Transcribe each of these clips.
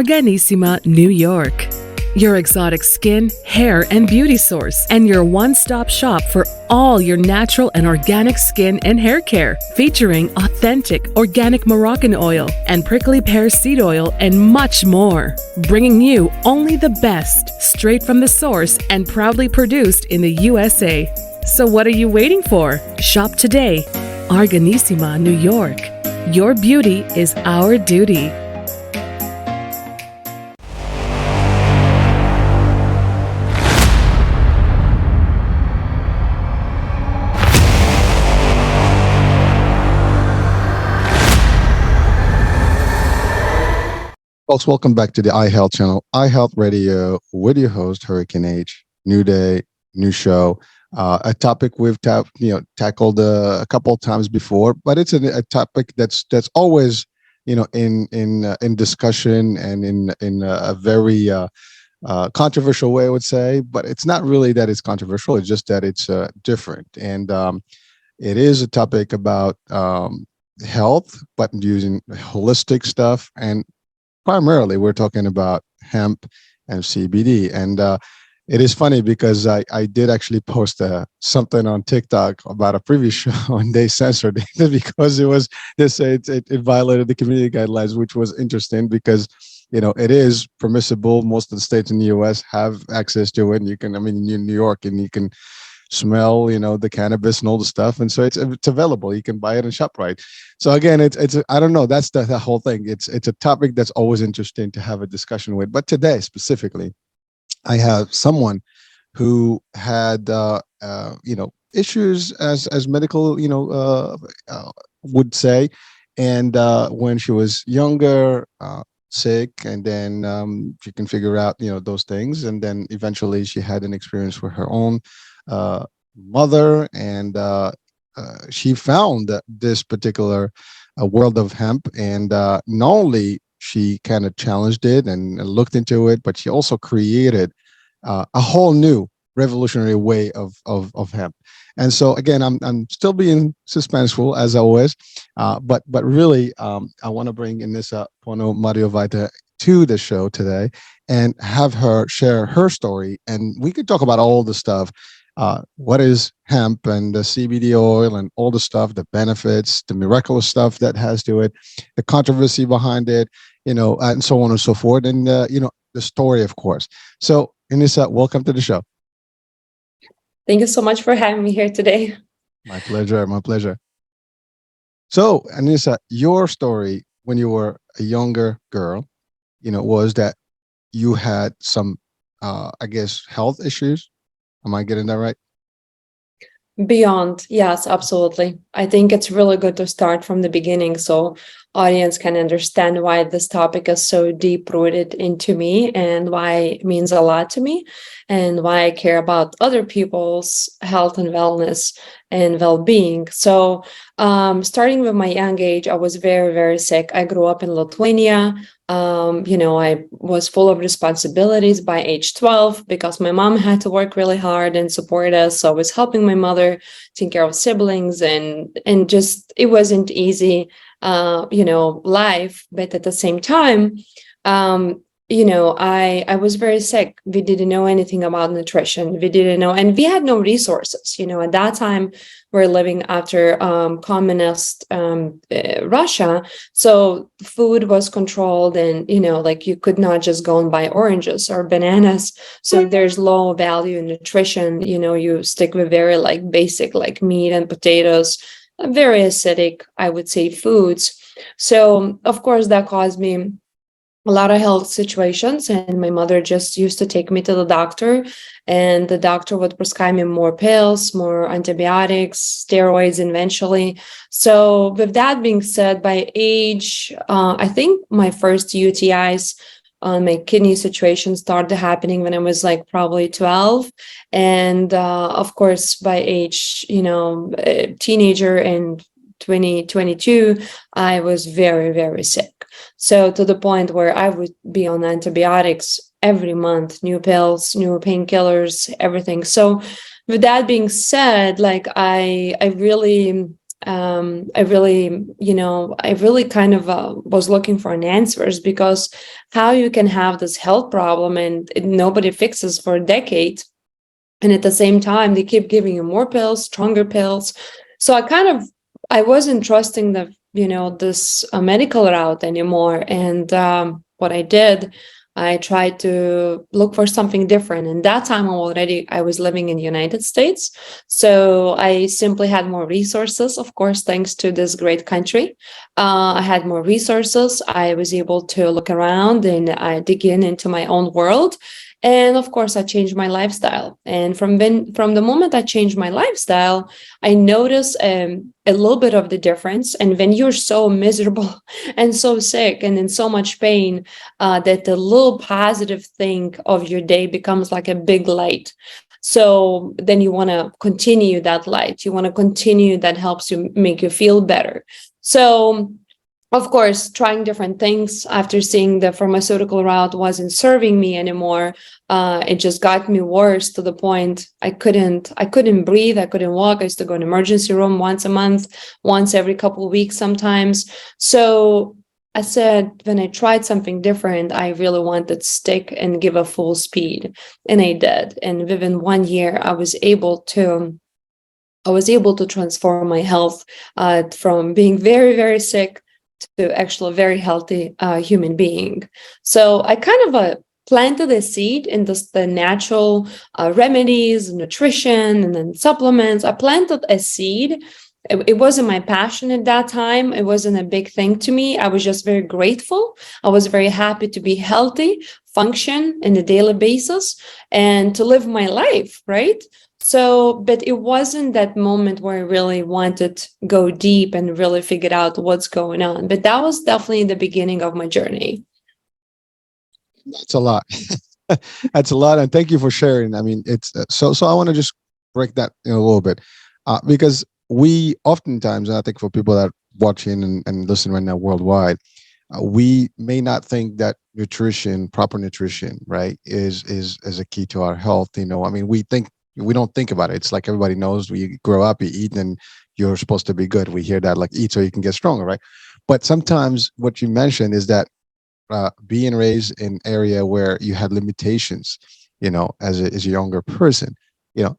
Organissima, New York. Your exotic skin, hair, and beauty source, and your one-stop shop for all your natural and organic skin and hair care, featuring authentic organic Moroccan oil and prickly pear seed oil and much more. Bringing you only the best, straight from the source and proudly produced in the USA. So what are you waiting for? Shop today. Organissima, New York. Your beauty is our duty. Folks, welcome back to the iHealth channel, iHealth Radio, with your host, Hurricane H. New day, new show. A topic we've tackled a couple of times before, but it's a topic that's always in discussion and in a very controversial way, I would say. But it's not really that it's controversial; it's just that it's different, and it is a topic about health, but using holistic stuff. And primarily, we're talking about hemp and CBD. And it is funny because I did actually post something on TikTok about a previous show, and they censored it because they say it violated the community guidelines, which was interesting because it is permissible. Most of the states in the U.S. have access to it. And you can, in New York, and you can smell, the cannabis and all the stuff, and so it's available. You can buy it in ShopRite. So again, it's I don't know. That's the whole thing. It's a topic that's always interesting to have a discussion with. But today specifically, I have someone who had issues as medical would say, and when she was younger, sick, and then she can figure out those things, and then eventually she had an experience with her own mother, and she found this particular world of hemp, and not only she kind of challenged it and looked into it, but she also created a whole new revolutionary way of hemp. And so again, I'm still being suspenseful as always, but really I want to bring Inesa Ponomariovaite to the show today and have her share her story, and we could talk about all the stuff. What is hemp and the CBD oil and all the stuff, the benefits, the miraculous stuff that has to it, the controversy behind it, and so on and so forth. And, the story, of course. So, Inesa, welcome to the show. Thank you so much for having me here today. My pleasure. My pleasure. So, Inesa, your story when you were a younger girl, was that you had some, health issues. Am I getting that right? Beyond, yes, absolutely. I think it's really good to start from the beginning so audience can understand why this topic is so deep rooted into me and why it means a lot to me and why I care about other people's health and wellness and well-being. So starting with my young age, I was very, very sick. I grew up in Lithuania. I was full of responsibilities by age 12 because my mom had to work really hard and support us. So I was helping my mother take care of siblings, and just it wasn't easy, life. But at the same time, I was very sick. We didn't know anything about nutrition. We didn't know, and we had no resources. At that time, we're living after communist Russia. So food was controlled, and, you could not just go and buy oranges or bananas. So there's low value in nutrition. You stick with very basic meat and potatoes, very acidic, I would say, foods. So of course that caused me a lot of health situations, and my mother just used to take me to the doctor, and the doctor would prescribe me more pills, more antibiotics, steroids eventually. So with that being said, by age, I think my first UTIs, my kidney situation started happening when I was probably 12. And of course, by age, teenager and 2022, I was very, very sick. So to the point where I would be on antibiotics every month, new pills, new painkillers, everything. So with that being said, I really I really kind of was looking for an answers, because how you can have this health problem and nobody fixes for a decade, and at the same time they keep giving you more pills, stronger pills. So I wasn't trusting the this medical route anymore. And what I did, I tried to look for something different. And that time I was living in the United States, so I simply had more resources, of course, thanks to this great country. I had more resources. I was able to look around and I dig into my own world. And of course, I changed my lifestyle. And from the moment I changed my lifestyle, I noticed a little bit of the difference. And when you're so miserable and so sick and in so much pain, that the little positive thing of your day becomes like a big light. So then you want to continue that light. You want to continue that helps you make you feel better. So of course, trying different things after seeing the pharmaceutical route wasn't serving me anymore. It just got me worse to the point I couldn't breathe. I couldn't walk. I used to go in emergency room once a month, once every couple of weeks sometimes. So I said, when I tried something different, I really wanted to stick and give a full speed. And I did. And within 1 year, I was able to transform my health from being very, very sick to actually a very healthy human being. So I kind of planted a seed in the natural remedies, nutrition, and then supplements. I planted a seed. It wasn't my passion at that time. It wasn't a big thing to me. I was just very grateful. I was very happy to be healthy, function in a daily basis, and to live my life, right? So, but it wasn't that moment where I really wanted to go deep and really figure out what's going on. But that was definitely the beginning of my journey. That's a lot. That's a lot, and thank you for sharing. I mean, it's so. I want to just break that in a little bit, because we oftentimes, and I think for people that are watching and listen right now worldwide, we may not think that nutrition, proper nutrition, right, is a key to our health. I mean, we don't think about it. It's like everybody knows we grow up, you eat, and you're supposed to be good. We hear that, like, eat so you can get stronger, right? But sometimes what you mentioned is that being raised in an area where you had limitations, as a younger person,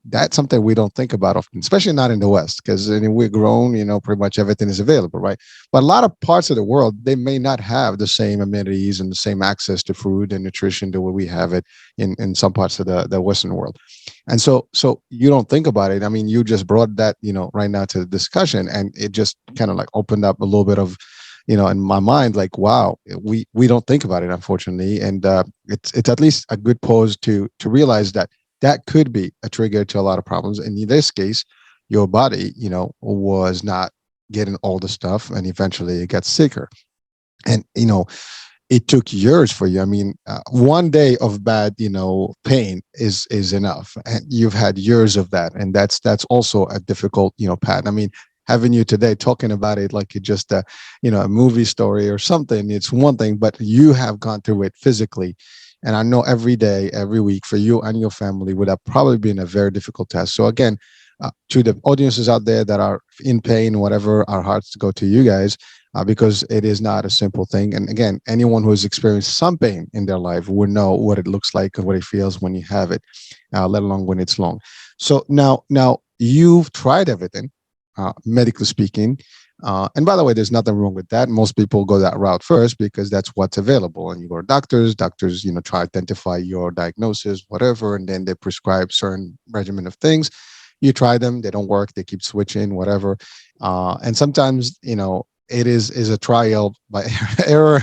that's something we don't think about often, especially not in the West, because we're grown, pretty much everything is available, right? But a lot of parts of the world, they may not have the same amenities and the same access to food and nutrition the way we have it in some parts of the Western world. And so you don't think about it. I mean, you just brought that, right now to the discussion, and it just kind of like opened up a little bit of, in my mind, like, wow, we don't think about it, unfortunately. And it's at least a good pause to realize that could be a trigger to a lot of problems. And in this case, your body, was not getting all the stuff, and eventually it gets sicker. And, it took years for you. I mean, one day of bad, pain is enough. And you've had years of that. And that's also a difficult, path. I mean, having you today talking about it like it's just a movie story or something, it's one thing, but you have gone through it physically. And I know every day, every week for you and your family would have probably been a very difficult task. So again, to the audiences out there that are in pain, whatever, our hearts go to you guys, because it is not a simple thing. And again, anyone who has experienced some pain in their life would know what it looks like and what it feels when you have it, let alone when it's long. So now you've tried everything, medically speaking. And by the way, there's nothing wrong with that. Most people go that route first because that's what's available. And you go to doctors, try to identify your diagnosis, whatever, and then they prescribe certain regimen of things. You try them, they don't work, they keep switching, whatever. And sometimes, it is a trial by error,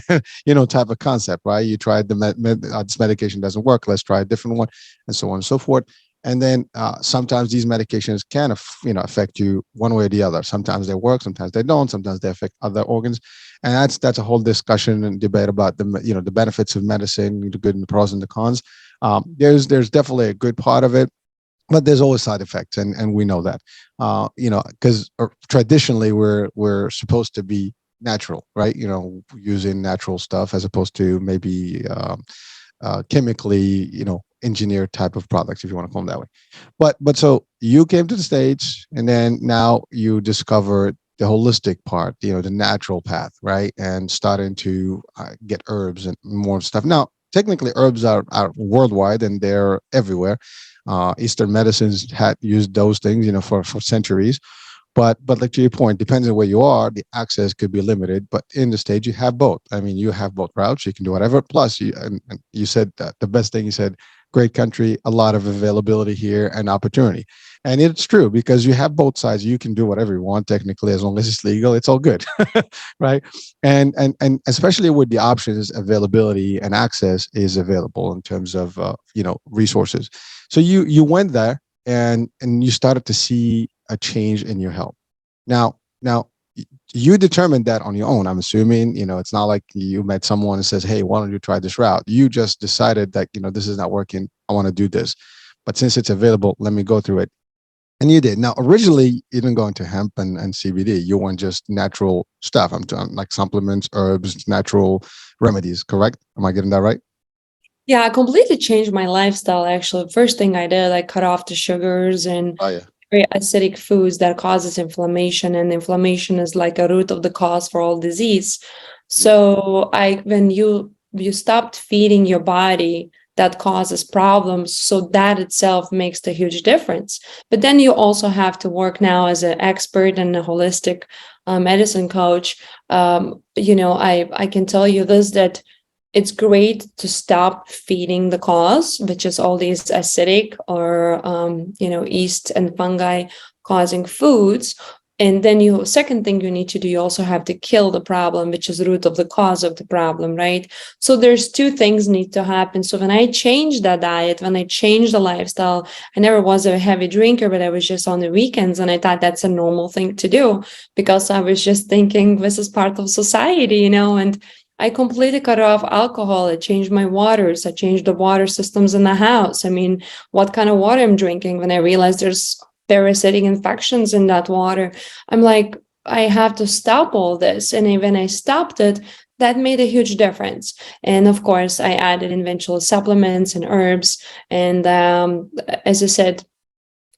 type of concept, right? You tried this medication doesn't work, let's try a different one, and so on and so forth. And then sometimes these medications can, affect you one way or the other. Sometimes they work, sometimes they don't. Sometimes they affect other organs, and that's a whole discussion and debate about the benefits of medicine, the good and the pros and the cons. There's definitely a good part of it, but there's always side effects, and we know that. Because traditionally we're supposed to be natural, right? Using natural stuff as opposed to maybe chemically, engineered type of products, if you want to call them that way. But so you came to the States, and then now you discovered the holistic part, the natural path, right? And starting to get herbs and more stuff. Now, technically, herbs are worldwide and they're everywhere. Eastern medicines had used those things, for centuries. But like to your point, depends on where you are, the access could be limited. But in the States, you have both. I mean, you have both routes. You can do whatever. Plus, and you said that the best thing you said, great country, a lot of availability here and opportunity. And it's true because you have both sides. You can do whatever you want technically, as long as it's legal, it's all good, right? And especially with the options, availability and access is available in terms of resources. So you went there and you started to see a change in your health. Now you determined that on your own. I'm assuming, it's not like you met someone and says, "Hey, why don't you try this route?" You just decided that, this is not working. I want to do this. But since it's available, let me go through it. And you did. Now, originally, you didn't go into hemp and CBD. You went just natural stuff. I'm talking like supplements, herbs, natural remedies, correct? Am I getting that right? Yeah, I completely changed my lifestyle. Actually, first thing I did, I cut off the sugars and Oh, yeah. very acidic foods that causes inflammation, and inflammation is like a root of the cause for all disease. So when you stopped feeding your body that causes problems, so that itself makes a huge difference. But then you also have to work now as an expert and a holistic medicine coach. I can tell you this, that it's great to stop feeding the cause, which is all these acidic or yeast and fungi causing foods. And then second thing you need to do, you also have to kill the problem, which is the root of the cause of the problem, right? So there's two things need to happen. So when I changed that diet, when I changed the lifestyle, I never was a heavy drinker, but I was just on the weekends, and I thought that's a normal thing to do because I was just thinking this is part of society, and I completely cut off alcohol. I changed my waters. I changed the water systems in the house. I mean, what kind of water I'm drinking? When I realized there's parasitic infections in that water, I'm like, I have to stop all this. And when I stopped it, that made a huge difference. And of course, I added eventual supplements and herbs. And as I said,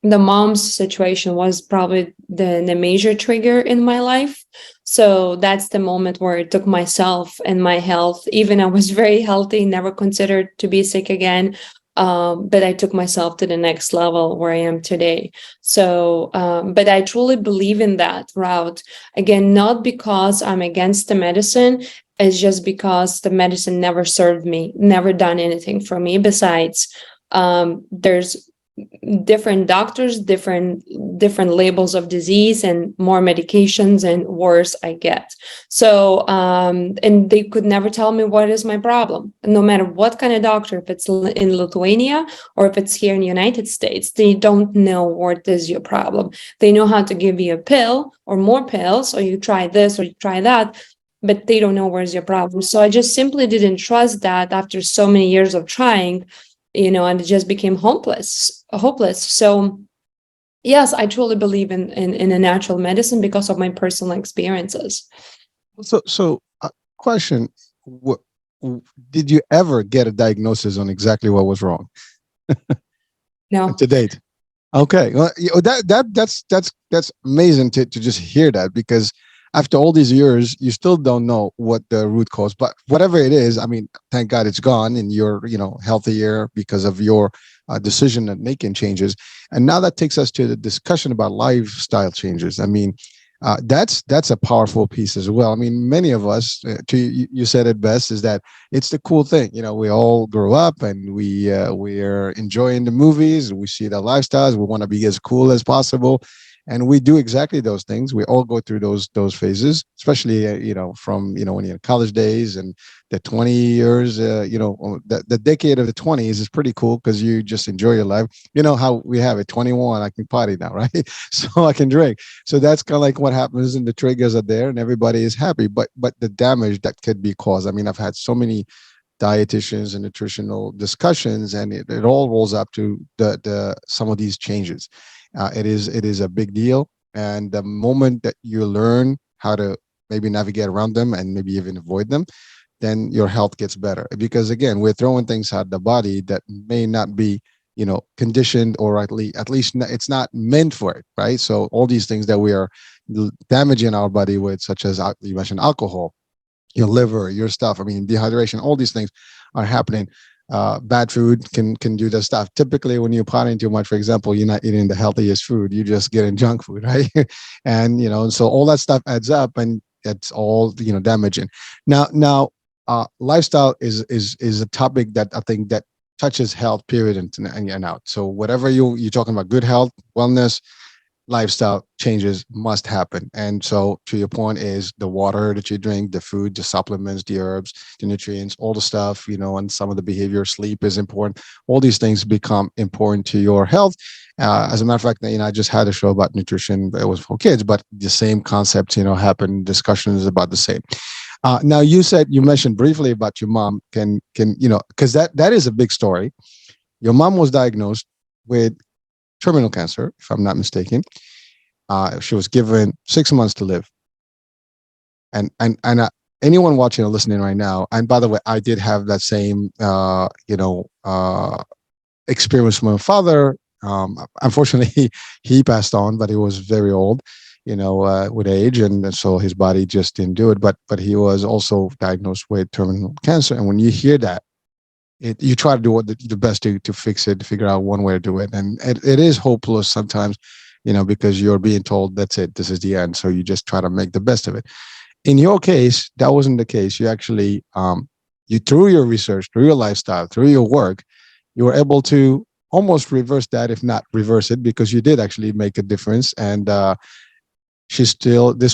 the mom's situation was probably the major trigger in my life. So that's the moment where I took myself and my health. Even I was very healthy, never considered to be sick again. But I took myself to the next level where I am today. So, but I truly believe in that route. Again, not because I'm against the medicine. It's just because the medicine never served me, never done anything for me. Besides, there's different doctors, different labels of disease, and more medications, and worse I get. So and they could never tell me what is my problem, no matter what kind of doctor, if it's in Lithuania or if it's here in the United States. They don't know what is your problem. They know how to give you a pill or more pills, or you try this or you try that, but they don't know where's your problem. So I just simply didn't trust that after so many years of trying, and it just became hopeless. So yes, I truly believe in a natural medicine because of my personal experiences. So question: did you ever get a diagnosis on exactly what was wrong? No. To date? Okay, well, that's amazing to just hear that, because after all these years, you still don't know what the root cause, but whatever it is, I mean, thank God it's gone and you're, healthier because of your decision and making changes. And now that takes us to the discussion about lifestyle changes. I mean, that's a powerful piece as well. I mean, many of us, you said it best, is that it's the cool thing. We all grow up and we're enjoying the movies. We see the lifestyles. We want to be as cool as possible, and we do exactly those things. We all go through those phases, especially from when you're in college days, and the 20 years. The decade of the 20s is pretty cool because you just enjoy your life. You know how we have it. 21, I can party now, right? So I can drink. So that's kind of like what happens, and the triggers are there, and everybody is happy. But the damage that could be caused. I mean, I've had so many dietitians and nutritional discussions, and it all rolls up to the some of these changes. It is a big deal, and the moment that you learn how to maybe navigate around them and maybe even avoid them, then your health gets better. Because again, we're throwing things out the body that may not be conditioned, or at least it's not meant for it, right? So all these things that we are damaging our body with, such as you mentioned, alcohol, your liver, your stuff. I mean, dehydration, all these things are happening. Bad food can do that stuff. Typically, when you're partying too much, for example, you're not eating the healthiest food. You're just getting junk food, right? And so all that stuff adds up, and it's all damaging. Now, lifestyle is a topic that I think that touches health, period, and out. So whatever you're talking about, good health, wellness, lifestyle changes must happen. And so, to your point, is the water that you drink, the food, the supplements, the herbs, the nutrients, all the stuff, and some of the behavior. Sleep is important. All these things become important to your health. As a matter of fact, I just had a show about nutrition. It was for kids, but the same concepts, happen. Discussions about the same. Now, you mentioned briefly about your mom. Can because that is a big story. Your mom was diagnosed with terminal cancer, if I'm not mistaken. She was given 6 months to live. And anyone watching or listening right now, and by the way, I did have that same experience with my father. Unfortunately, he passed on, but he was very old, with age, and so his body just didn't do it. But he was also diagnosed with terminal cancer, and when you hear that, you try to do the best to fix it, to figure out one way to do it. And it is hopeless sometimes, because you're being told that's it, this is the end. So you just try to make the best of it. In your case, that wasn't the case. You actually, through your research, through your lifestyle, through your work, you were able to almost reverse that, if not reverse it, because you did actually make a difference. And this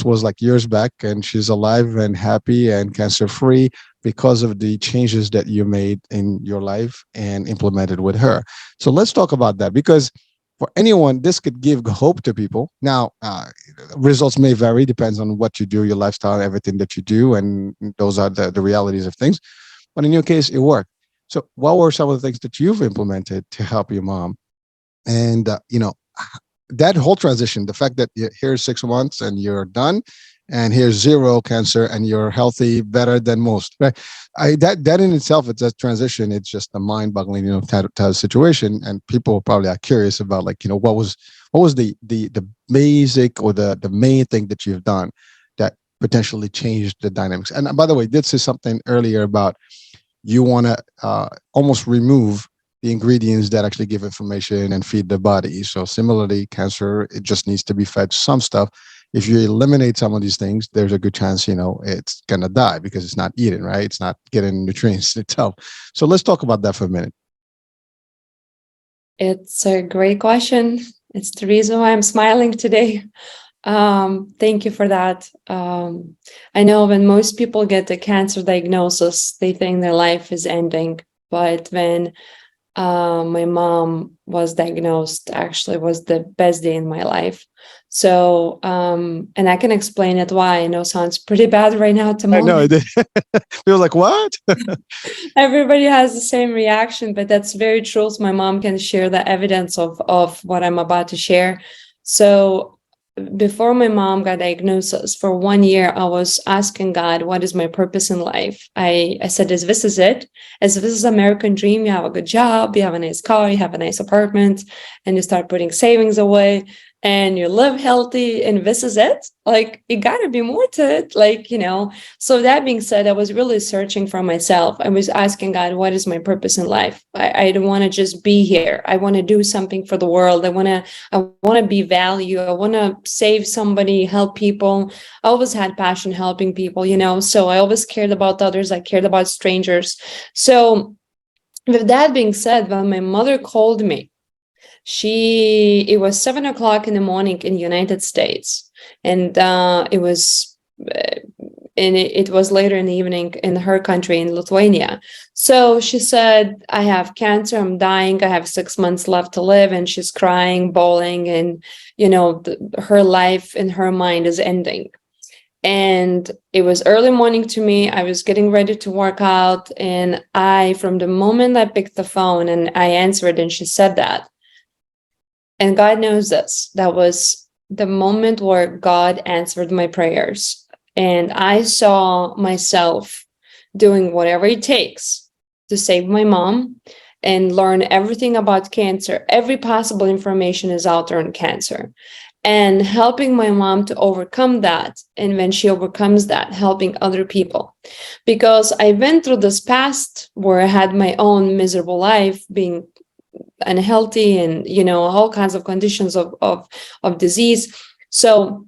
was like years back, and she's alive and happy and cancer free because of the changes that you made in your life and implemented with her. So let's talk about that, because for anyone, this could give hope to people. Now, results may vary, depends on what you do, your lifestyle, everything that you do, and those are the realities of things. But in your case, it worked. So what were some of the things that you've implemented to help your mom? And, that whole transition, the fact that here's 6 months and you're done, and here's zero cancer and you're healthy, better than most, right? That in itself, it's a transition. It's just a mind-boggling, type of situation. And people probably are curious about, like, what was the basic or the main thing that you've done that potentially changed the dynamics. And by the way, this is something earlier about you want to almost remove the ingredients that actually give information and feed the body. So similarly, cancer, it just needs to be fed some stuff. If you eliminate some of these things, there's a good chance, it's going to die because it's not eating, right? It's not getting nutrients itself. So let's talk about that for a minute. It's a great question. It's the reason why I'm smiling today. Thank you for that. I know when most people get a cancer diagnosis, they think their life is ending. But when my mom was diagnosed, actually was the best day in my life. So, and I can explain it why. I know it sounds pretty bad right now to mom. I know it did. Feel like, what? Everybody has the same reaction, but that's very true. So my mom can share the evidence of what I'm about to share. So before my mom got diagnosis, for 1 year, I was asking God, what is my purpose in life? I said, is this it? As this is American dream, you have a good job, you have a nice car, you have a nice apartment, and you start putting savings away, and you live healthy, and this is it? Like, it gotta be more to it, So that being said, I was really searching for myself. I was asking God, what is my purpose in life? I don't want to just be here. I want to do something for the world. I want to be value. I want to save somebody, help people. I always had passion helping people, so I always cared about others. I cared about strangers. So with that being said, when my mother called me, it was 7:00 in the morning in the United States, and it was later in the evening in her country, in Lithuania. So she said, I have cancer, I'm dying, I have 6 months left to live, and she's crying, bawling, and her life in her mind is ending. And it was early morning to me. I was getting ready to work out, and from the moment I picked the phone and I answered, and she said that. And God knows this. That was the moment where God answered my prayers. And I saw myself doing whatever it takes to save my mom and learn everything about cancer. Every possible information is out there on cancer. and helping my mom to overcome that. And when she overcomes that, helping other people. Because I went through this past where I had my own miserable life, being unhealthy and, all kinds of conditions of disease. So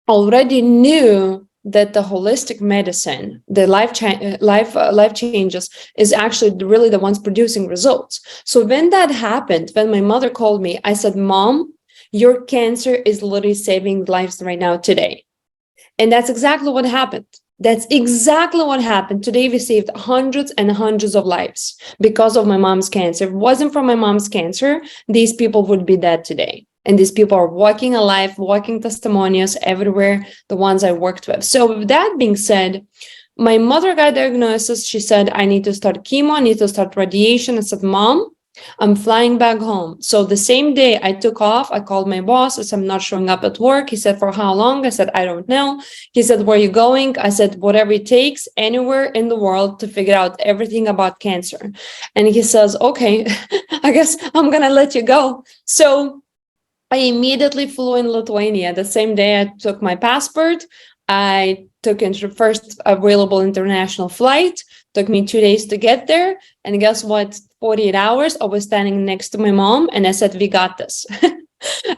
already knew that the holistic medicine, the life changes, is actually really the ones producing results. So when that happened, when my mother called me, I said, Mom, your cancer is literally saving lives right now today. And that's exactly what happened. That's exactly what happened. Today, we saved hundreds and hundreds of lives because of my mom's cancer. If it wasn't for my mom's cancer, these people would be dead today. And these people are walking alive, walking testimonials everywhere, the ones I worked with. So with that being said, my mother got diagnosis. She said, I need to start chemo, I need to start radiation. I said, Mom, I'm flying back home. So the same day I took off, I called my boss. I said, I'm not showing up at work. He said, for how long? I said, I don't know. He said, where are you going? I said, whatever it takes, anywhere in the world to figure out everything about cancer. And he says, okay, I guess I'm going to let you go. So I immediately flew in Lithuania. The same day I took my passport. I took into the first available international flight. Took me 2 days to get there. And guess what? 48 hours, I was standing next to my mom and I said, we got this.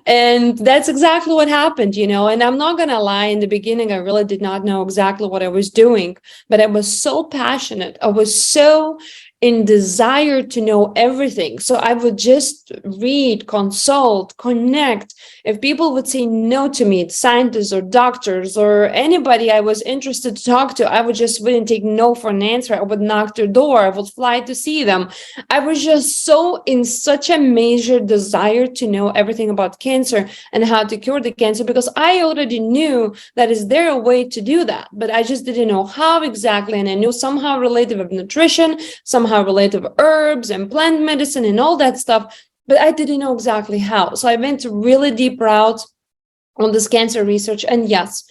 And that's exactly what happened, and I'm not going to lie. In the beginning, I really did not know exactly what I was doing, but I was so passionate. I was so in desire to know everything. So I would just read, consult, connect. If people would say no to me, scientists or doctors or anybody I was interested to talk to, I wouldn't take no for an answer. I would knock their door. I would fly to see them. I was just so in such a major desire to know everything about cancer and how to cure the cancer, because I already knew that is there a way to do that, but I just didn't know how exactly. And I knew somehow related with nutrition, somehow related to herbs and plant medicine and all that stuff, but I didn't know exactly how. So I went to really deep route on this cancer research. And yes,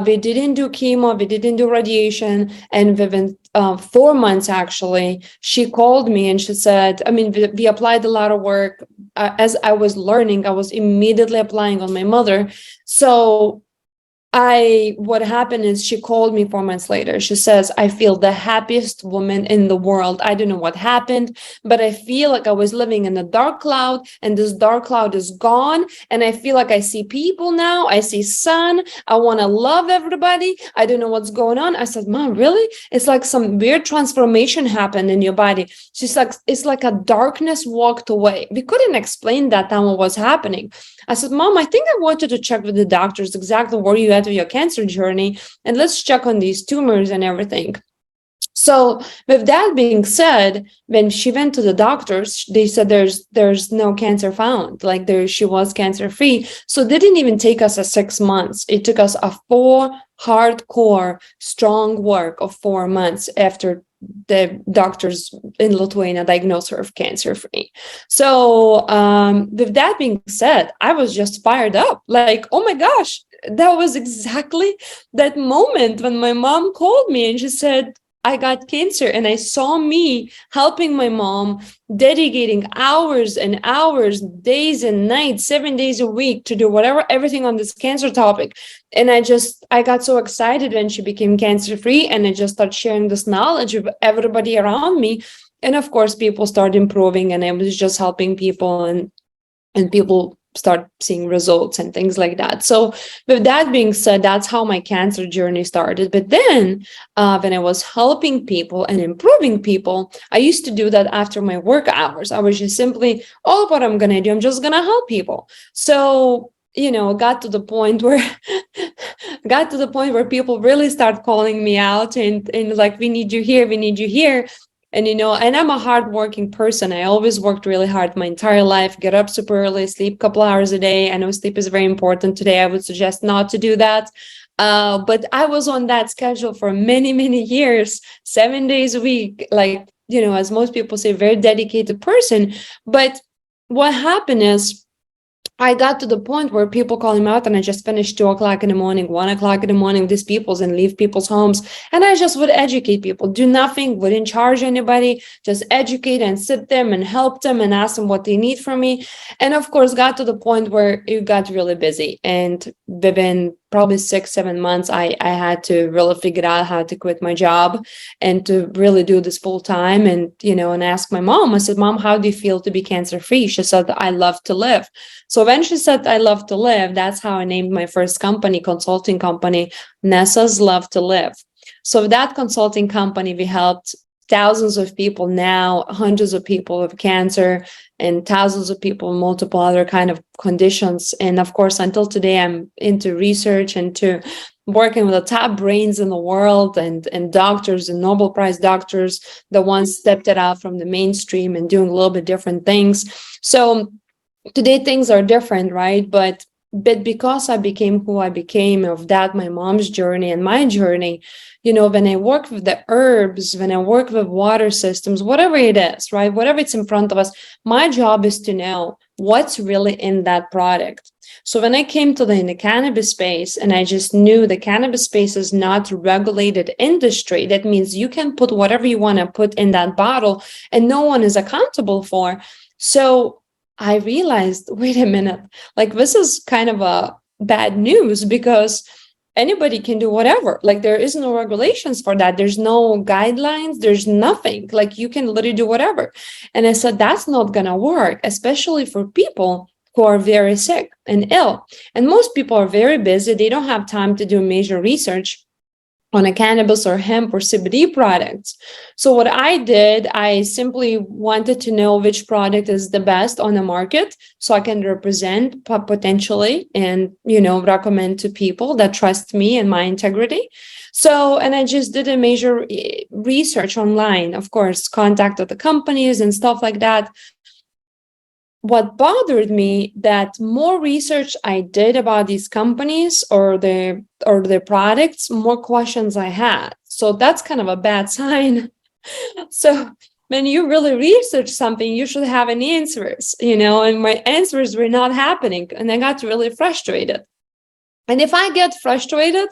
we didn't do chemo, we didn't do radiation. And within 4 months, actually, she called me and she said, we applied a lot of work. As I was learning, I was immediately applying on my mother. So what happened is she called me 4 months later. She says, I feel the happiest woman in the world. I don't know what happened, but I feel like I was living in a dark cloud and this dark cloud is gone. And I feel like I see people now. I see sun. I want to love everybody. I don't know what's going on. I said, Mom, really? It's like some weird transformation happened in your body. She's like, it's like a darkness walked away. We couldn't explain that time what was happening. I said, Mom, I think I wanted to check with the doctors exactly where you at with your cancer journey, and let's check on these tumors and everything. So with that being said, when she went to the doctors, they said there's no cancer found. Like she was cancer free. So it didn't even take us 6 months. It took us a 4 hardcore, strong work of 4 months after the doctors in Lithuania diagnosed her of cancer free. So with that being said, I was just fired up. Like, oh my gosh, that was exactly that moment when my mom called me and she said, I got cancer, and I saw me helping my mom, dedicating hours and hours, days and nights, 7 days a week to do everything on this cancer topic. And I got so excited when she became cancer free, and I just started sharing this knowledge with everybody around me. And of course, people started improving, and I was just helping people, and people start seeing results and things like that. So with that being said, that's how my cancer journey started. But then when I was helping people and improving people, I used to do that after my work hours. I was just simply, what I'm going to do, I'm just going to help people. So got to the point where people really start calling me out and like, we need you here, we need you here. And, and I'm a hardworking person. I always worked really hard my entire life, get up super early, sleep a couple hours a day. I know sleep is very important. Today, I would suggest not to do that. But I was on that schedule for many, many years, 7 days a week, like, as most people say, very dedicated person. But what happened is, I got to the point where people call him out, and I just finished 2 o'clock in the morning, 1 o'clock in the morning, these people's and leave people's homes. And I just would educate people, do nothing, wouldn't charge anybody, just educate and sit them and help them and ask them what they need from me. And of course, got to the point where it got really busy. And within probably 6-7 months, I had to really figure out how to quit my job and to really do this full time. And, and ask my mom, I said, Mom, how do you feel to be cancer free? She said, I love to live. So when she said, I love to live, that's how I named my first company, consulting company, Nesa's Love to Live. So that consulting company, we helped thousands of people now, hundreds of people with cancer and thousands of people with multiple other kind of conditions. And of course, until today, I'm into research and to working with the top brains in the world and doctors and Nobel Prize doctors, the ones stepped it out from the mainstream and doing a little bit different things. So today things are different, right? But because I became who I became, of that, my mom's journey and my journey, when I work with the herbs, when I work with water systems, whatever it is, right? Whatever it's in front of us, my job is to know what's really in that product. So when I came to in the cannabis space, and I just knew the cannabis space is not regulated industry, that means you can put whatever you want to put in that bottle and no one is accountable for. So I realized, wait a minute, like this is kind of a bad news, because anybody can do whatever. Like there is no regulations for that. There's no guidelines. There's nothing. Like you can literally do whatever. And I said, that's not going to work, especially for people who are very sick and ill. And most people are very busy. They don't have time to do major research on a cannabis or hemp or CBD products. So what I did, I simply wanted to know which product is the best on the market so I can represent potentially and, recommend to people that trust me and my integrity. So, and I just did a major research online, of course, contacted the companies and stuff like that. What bothered me, that more research I did about these companies or their products, more questions I had. So that's kind of a bad sign. So when you really research something, you should have an answers, and my answers were not happening. And I got really frustrated. And if I get frustrated,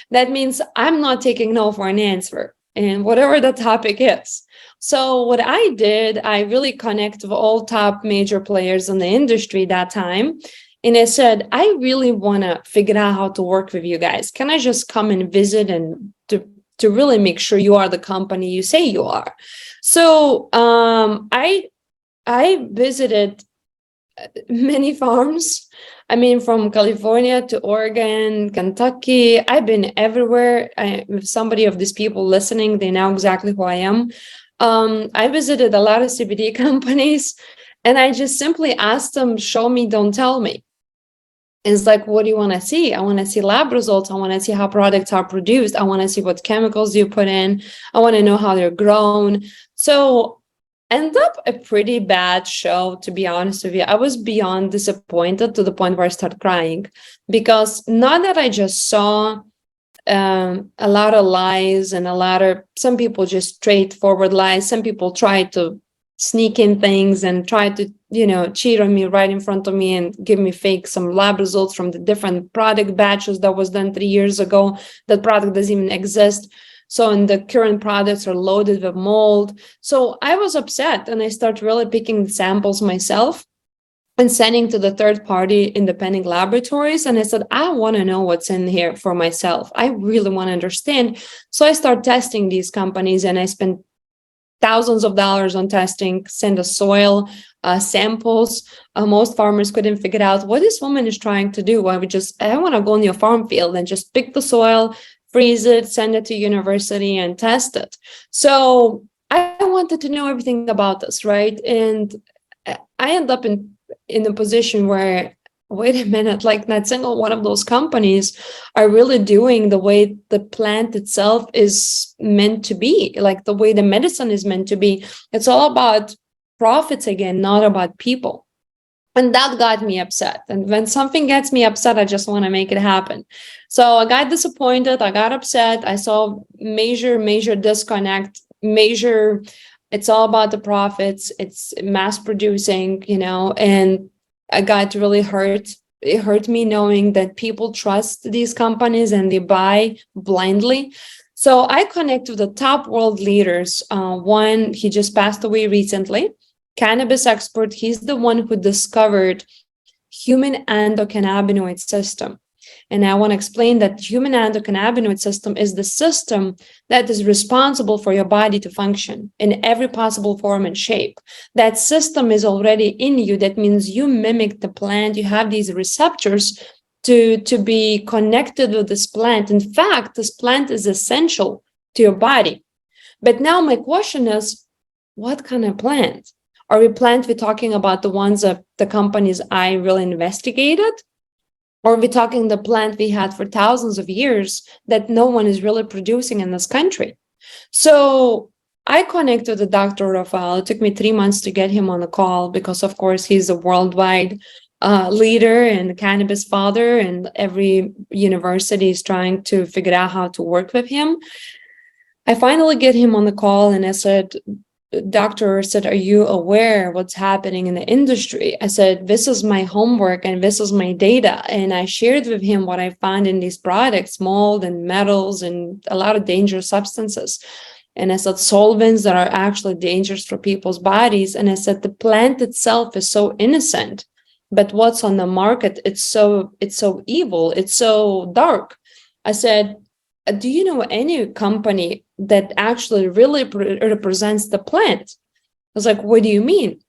that means I'm not taking no for an answer, and whatever the topic is. So what I did, I really connected with all top major players in the industry that time. And I said, I really want to figure out how to work with you guys. Can I just come and visit and to really make sure you are the company you say you are? So I visited many farms. I mean, from California to Oregon, Kentucky, I've been everywhere. If somebody of these people listening, they know exactly who I am. I visited a lot of CBD companies, and I just simply asked them, show me, don't tell me. It's like, what do you want to see? I want to see lab results. I want to see how products are produced. I want to see what chemicals you put in. I want to know how they're grown. So end up a pretty bad show, to be honest with you. I was beyond disappointed to the point where I started crying, because not that I just saw a lot of lies and some people just straightforward lies. Some people try to sneak in things and try to, cheat on me right in front of me and give me some lab results from the different product batches that was done 3 years ago. That product doesn't even exist. So, and the current products are loaded with mold. So I was upset, and I started really picking samples myself and sending to the third-party independent laboratories. And I said, I want to know what's in here for myself. I really want to understand. So I started testing these companies, and I spent thousands of dollars on testing, send the soil samples. Most farmers couldn't figure out what this woman is trying to do. I want to go on your farm field and just pick the soil, freeze it, send it to university and test it. So I wanted to know everything about this, right? And I end up in a position where, wait a minute, like not single one of those companies are really doing the way the plant itself is meant to be, like the way the medicine is meant to be. It's all about profits again, not about people. And that got me upset. And when something gets me upset, I just want to make it happen. So I got disappointed. I got upset. I saw major disconnect, it's all about the profits. It's mass producing, and I got really hurt. It hurt me knowing that people trust these companies and they buy blindly. So I connect with the top world leaders. One, he just passed away recently, cannabis expert. He's the one who discovered human endocannabinoid system. And I want to explain that human endocannabinoid system is the system that is responsible for your body to function in every possible form and shape. That system is already in you. That means you mimic the plant. You have these receptors to be connected with this plant. In fact, this plant is essential to your body. But now my question is, what kind of plant? Are we talking about the ones that the companies I really investigated? Or are we talking the plant we had for thousands of years that no one is really producing in this country? So I connected with Dr. Rafael. It took me 3 months to get him on the call because, of course, he's a worldwide leader and cannabis father, and every university is trying to figure out how to work with him. I finally get him on the call and I said, doctor said, are you aware what's happening in the industry? I said, this is my homework and this is my data. And I shared with him what I found in these products, mold and metals and a lot of dangerous substances. And I said, solvents that are actually dangerous for people's bodies. And I said, the plant itself is so innocent, but what's on the market, it's so evil, it's so dark. I said, do you know any company that actually really represents the plant? I was like, what do you mean?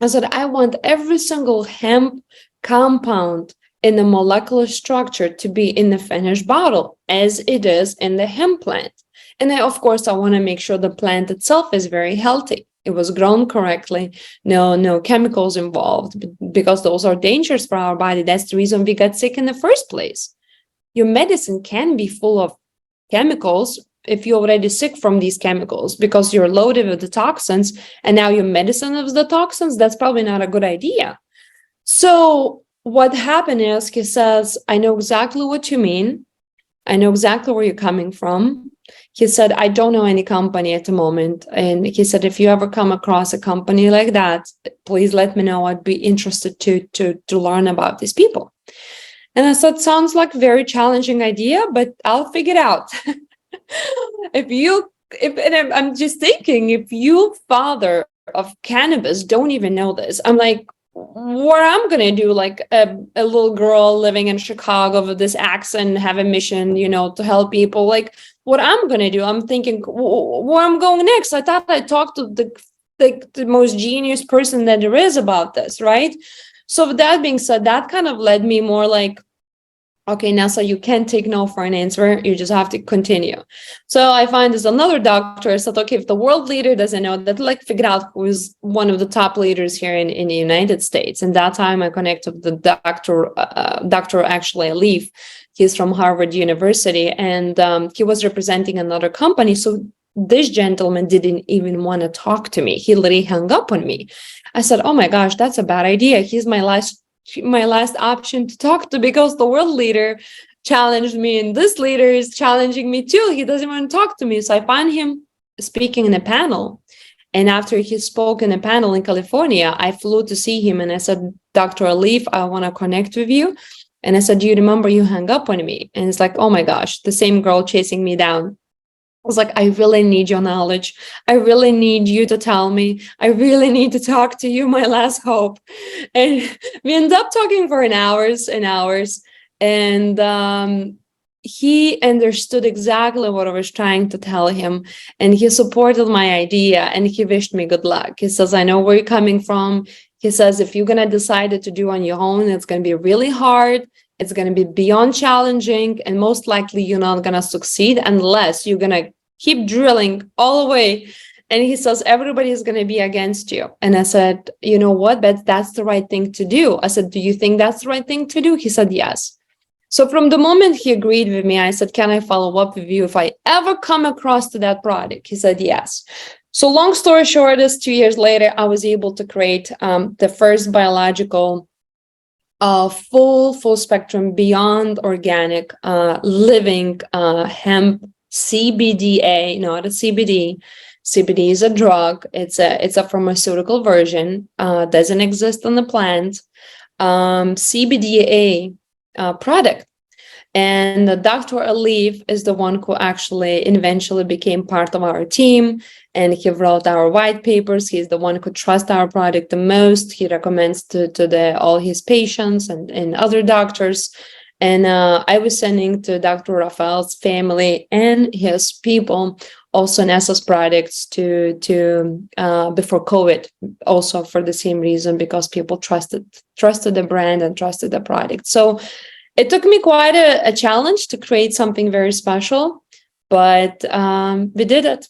I said, I want every single hemp compound in the molecular structure to be in the finished bottle as it is in the hemp plant. And I want to make sure the plant itself is very healthy. It was grown correctly, no chemicals involved, because those are dangerous for our body. That's the reason we got sick in the first place. Your medicine can be full of chemicals if you're already sick from these chemicals because you're loaded with the toxins, and now your medicine is the toxins. That's probably not a good idea. So what happened is he says, I know exactly what you mean. I know exactly where you're coming from. He said, I don't know any company at the moment. And he said, if you ever come across a company like that, please let me know. I'd be interested to learn about these people. And I said, sounds like a very challenging idea, but I'll figure it out. I'm just thinking, if you father of cannabis don't even know this, I'm like, what I'm going to do, like a little girl living in Chicago with this accent, have a mission, to help people. Like what I'm going to do, I'm thinking where I'm going next. I thought I talked to the most genius person that there is about this, right? So with that being said, that kind of led me more like, okay, Nesa, you can't take no for an answer. You just have to continue. So I find there's another doctor. I said, okay, if the world leader doesn't know that, like figure out who's one of the top leaders here in the United States. And that time I connected with the Dr. actually Alif. He's from Harvard University, and he was representing another company. So this gentleman didn't even want to talk to me. He literally hung up on me. I said, oh my gosh, that's a bad idea. He's my last option to talk to because the world leader challenged me and this leader is challenging me too. He doesn't want to talk to me. So I found him speaking in a panel. And after he spoke in a panel in California, I flew to see him and I said, Dr. Alif, I want to connect with you. And I said, do you remember you hung up on me? And it's like, oh my gosh, the same girl chasing me down. I was like, I really need your knowledge. I really need you to tell me. I really need to talk to you, my last hope. And we ended up talking for hours and hours. And he understood exactly what I was trying to tell him. And he supported my idea and he wished me good luck. He says, I know where you're coming from. He says, if you're going to decide it to do on your own, it's going to be really hard. It's going to be beyond challenging, and most likely you're not going to succeed unless you're going to keep drilling all the way. And he says, everybody is going to be against you. And I said, you know what, but that's the right thing to do. I said, do you think that's the right thing to do? He said, yes. So from the moment he agreed with me, I said, can I follow up with you if I ever come across to that product? He said, yes. So long story short is 2 years later, I was able to create the first biological full spectrum beyond organic living hemp CBDa, not a CBD. CBD is a drug. It's a pharmaceutical version. Doesn't exist on the plant. CBDa product. And Dr. Alif is the one who actually eventually became part of our team, and he wrote our white papers. He's the one who trusts our product the most. He recommends to all his patients and other doctors. And I was sending to Dr. Rafael's family and his people also Nesa's products to before COVID, also for the same reason, because people trusted the brand and trusted the product. So it took me quite a challenge to create something very special, but we did it.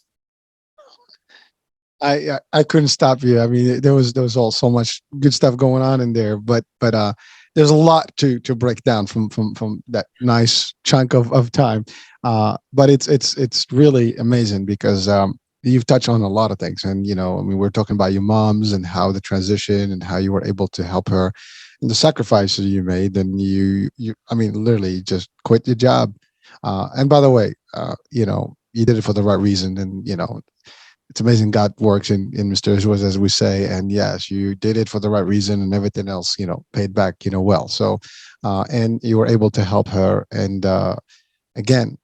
I couldn't stop you. I mean, there was all so much good stuff going on in there, but there's a lot to break down from that nice chunk of time. But it's really amazing because you've touched on a lot of things, and I mean, we're talking about your mom's and how the transition and how you were able to help her, and the sacrifices you made, and you I mean, literally just quit your job. And by the way, you did it for the right reason, and it's amazing God works in mysterious ways, as we say. And yes, you did it for the right reason, and everything else, paid back, well. So, and you were able to help her, and again,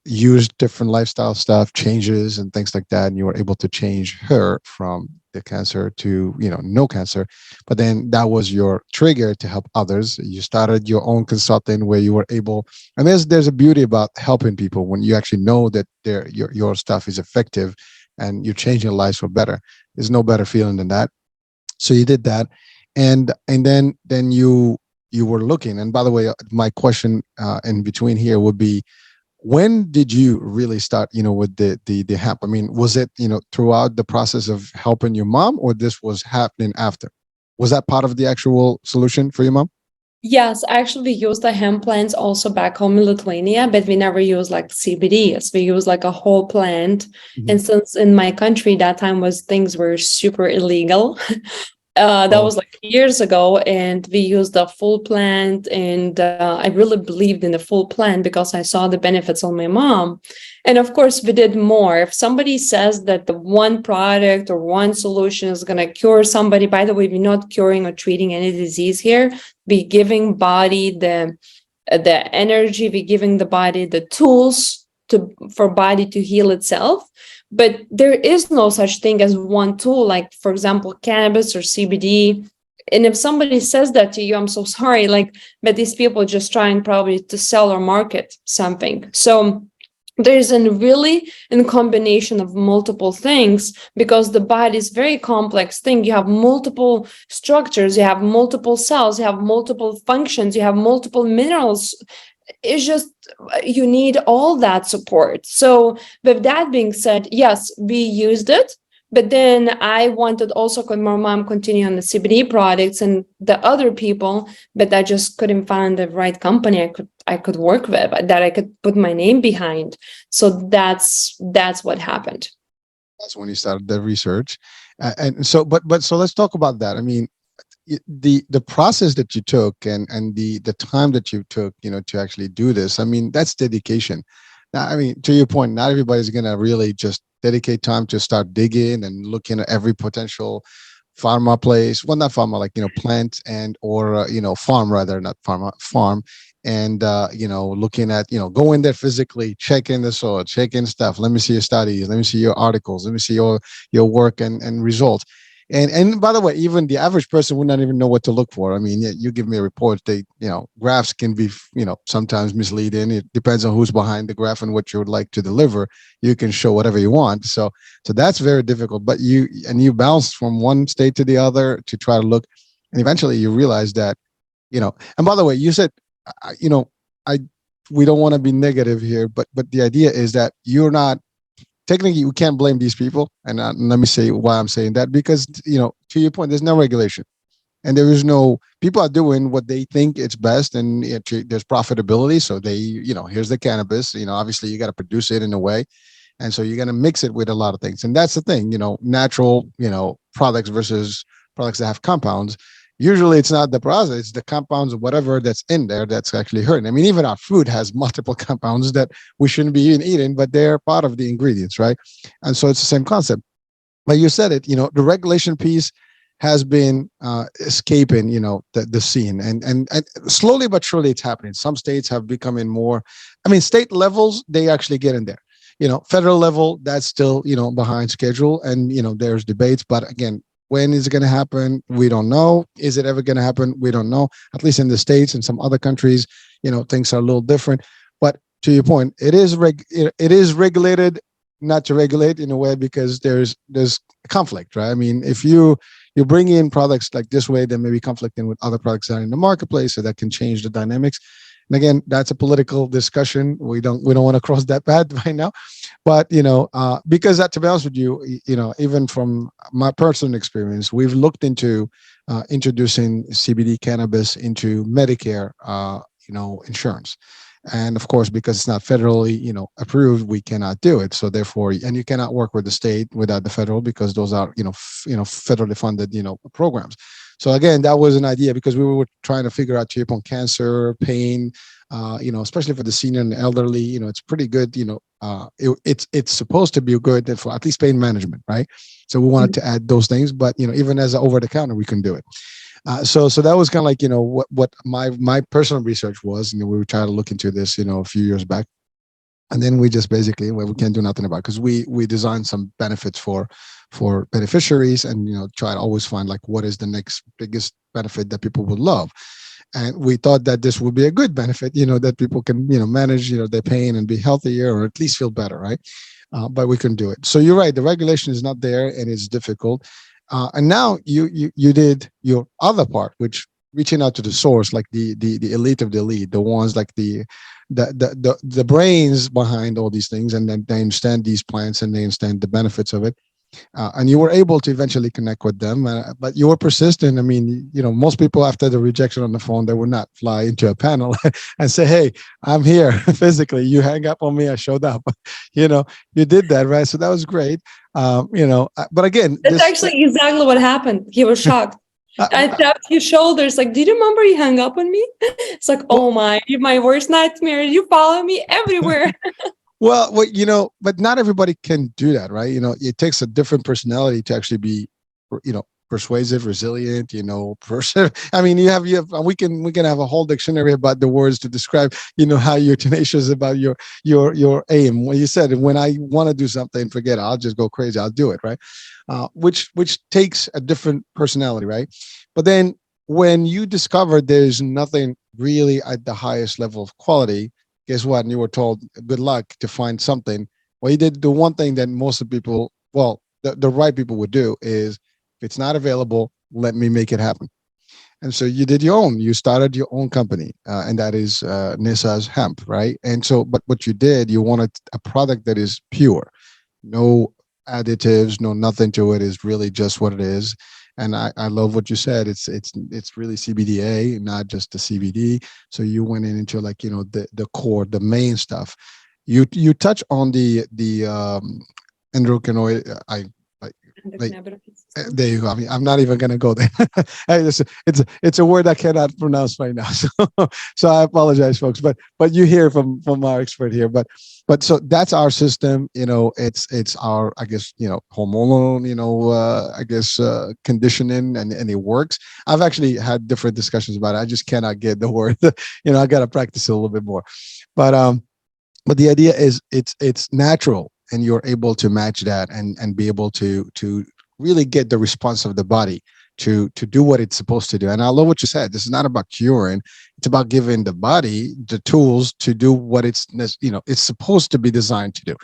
use different lifestyle stuff, changes, and things like that. And you were able to change her from the cancer to no cancer. But then that was your trigger to help others. You started your own consulting where you were able, and there's a beauty about helping people when you actually know that your stuff is effective and you're changing lives for better. There's no better feeling than that. So you did that, and then you were looking. And by the way, my question in between here would be, when did you really start, with the hemp? I mean, was it, throughout the process of helping your mom, or this was happening after? Was that part of the actual solution for your mom? Yes, actually, we use the hemp plants also back home in Lithuania, but we never use like CBDs. We use like a whole plant. Mm-hmm. And since in my country, that time things were super illegal. That was like years ago, and we used the full plant, and I really believed in the full plant because I saw the benefits on my mom. And of course, we did more. If somebody says that the one product or one solution is going to cure somebody, by the way, we're not curing or treating any disease here. We're giving body the energy, we're giving the body the tools for body to heal itself. But there is no such thing as one tool, like, for example, cannabis or CBD. And if somebody says that to you, I'm so sorry, but these people are just trying probably to sell or market something. So there's a combination of multiple things, because the body is a very complex thing. You have multiple structures, you have multiple cells, you have multiple functions, you have multiple minerals. It's just, you need all that support. So with that being said, yes, we used it, but then I wanted also, could my mom continue on the CBD products and the other people, but I just couldn't find the right company I could work with, that I could put my name behind. So that's what happened. That's when you started the research. And so, but so let's talk about that. I mean, the process that you took and the time that you took, to actually do this, I mean, that's dedication. Now, I mean, to your point, not everybody's going to really just dedicate time to start digging and looking at every potential pharma place. Well, not pharma, like, plant and or, farm, rather, not pharma, farm. And, looking at, go in there physically, checking the soil, checking stuff. Let me see your studies. Let me see your articles. Let me see your work and results. And by the way, even the average person would not even know what to look for. I mean, you give me a report, graphs can be, sometimes misleading. It depends on who's behind the graph and what you would like to deliver. You can show whatever you want. So that's very difficult. But you bounce from one state to the other to try to look, and eventually you realize that, and by the way, you said, we don't want to be negative here, but the idea is that you're not, technically, we can't blame these people. And let me say why I'm saying that, because, to your point, there's no regulation, and there is no, people are doing what they think it's best, and there's profitability. So they, here's the cannabis, obviously you got to produce it in a way. And so you're going to mix it with a lot of things. And that's the thing, natural, products versus products that have compounds. Usually it's not the process, it's the compounds or whatever that's in there that's actually hurting. I mean, even our food has multiple compounds that we shouldn't be even eating, but they're part of the ingredients, right? And so it's the same concept. But you said it, the regulation piece has been escaping, the scene, and slowly but surely it's happening. Some states have becoming more. I mean, state levels they actually get in there. Federal level that's still behind schedule, and there's debates. But again, when is it going to happen? We don't know. Is it ever going to happen? We don't know. At least in the states and some other countries, things are a little different. But to your point, it is regulated, not to regulate in a way, because there's conflict, right? I mean, if you bring in products like this way, then maybe conflicting with other products that are in the marketplace, so that can change the dynamics. And again, that's a political discussion. We don't want to cross that path right now. But because that, to be honest with you, even from my personal experience, we've looked into introducing CBD cannabis into Medicare, insurance. And of course, because it's not federally, approved, we cannot do it. So therefore, and you cannot work with the state without the federal, because those are, federally funded, programs. So again, that was an idea, because we were trying to figure out, to your point, cancer, pain, especially for the senior and the elderly, it's pretty good. It's supposed to be good for at least pain management, right? So we wanted to add those things, but even as an over the counter, we can do it. So that was kind of like what my personal research was. We were trying to look into this a few years back, and then we just basically, well, we can't do nothing about it, because we designed some benefits for beneficiaries, and try to always find like what is the next biggest benefit that people would love. And we thought that this would be a good benefit, that people can manage their pain and be healthier, or at least feel better, right? But we couldn't do it. So you're right, the regulation is not there, and it's difficult. And now you did your other part, which reaching out to the source, like the elite of the elite, the ones like the brains behind all these things, and then they understand these plants and they understand the benefits of it. And you were able to eventually connect with them, but you were persistent. I mean, most people after the rejection on the phone, they would not fly into a panel and say, "Hey, I'm here physically. You hang up on me, I showed up." You did that, right? So that was great. But again, that's actually exactly what happened. He was shocked. I tapped his shoulders, like, "Did you remember you hung up on me?" It's like, "Oh my worst nightmare. You follow me everywhere." Well, but not everybody can do that, right? It takes a different personality to actually be, persuasive, resilient, I mean, you have, we can have a whole dictionary about the words to describe, how you're tenacious about your aim. When you said, when I want to do something, forget it, I'll just go crazy, I'll do it, right? Which takes a different personality, right? But then when you discover there's nothing really at the highest level of quality, guess what? And you were told, good luck to find something. Well, you did the one thing that most of the people, the right people would do is, if it's not available, let me make it happen. And so you did you started your own company, and that is Nesa's Hemp, right? And so, but what you did, you wanted a product that is pure, no additives, no nothing to it, is really just what it is. And I love what you said. It's really CBDA, not just the CBD. So you went into like the core, the main stuff. You touch on the endocannabinoid. There you go. I mean, I'm not even going to go there. It's a word I cannot pronounce right now. So I apologize, folks. But you hear from our expert here. But so that's our system. It's our, I guess, hormonal, I guess, conditioning, and it works. I've actually had different discussions about it. I just cannot get the word. I got to practice it a little bit more. But the idea is it's natural, and you're able to match that and be able to really get the response of the body to do what it's supposed to do. And I love what you said. This is not about curing. It's about giving the body the tools to do what it's supposed to be designed to do.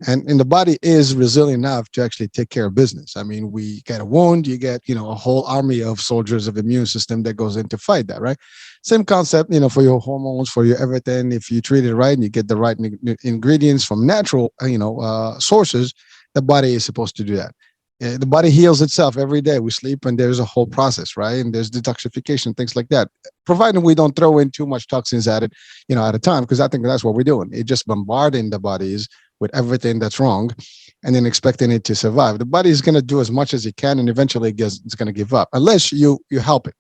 And the body is resilient enough to actually take care of business. I mean, we get a wound, you get, a whole army of soldiers of immune system that goes in to fight that, right? Same concept, for your hormones, for your everything. If you treat it right and you get the right ingredients from natural, sources, the body is supposed to do that. The body heals itself every day. We sleep, and there's a whole process, right? And there's detoxification, things like that. Provided we don't throw in too much toxins at it, at a time, because I think that's what we're doing. It's just bombarding the bodies with everything that's wrong, and then expecting it to survive. The body is going to do as much as it can, and eventually it's going to give up unless you help it.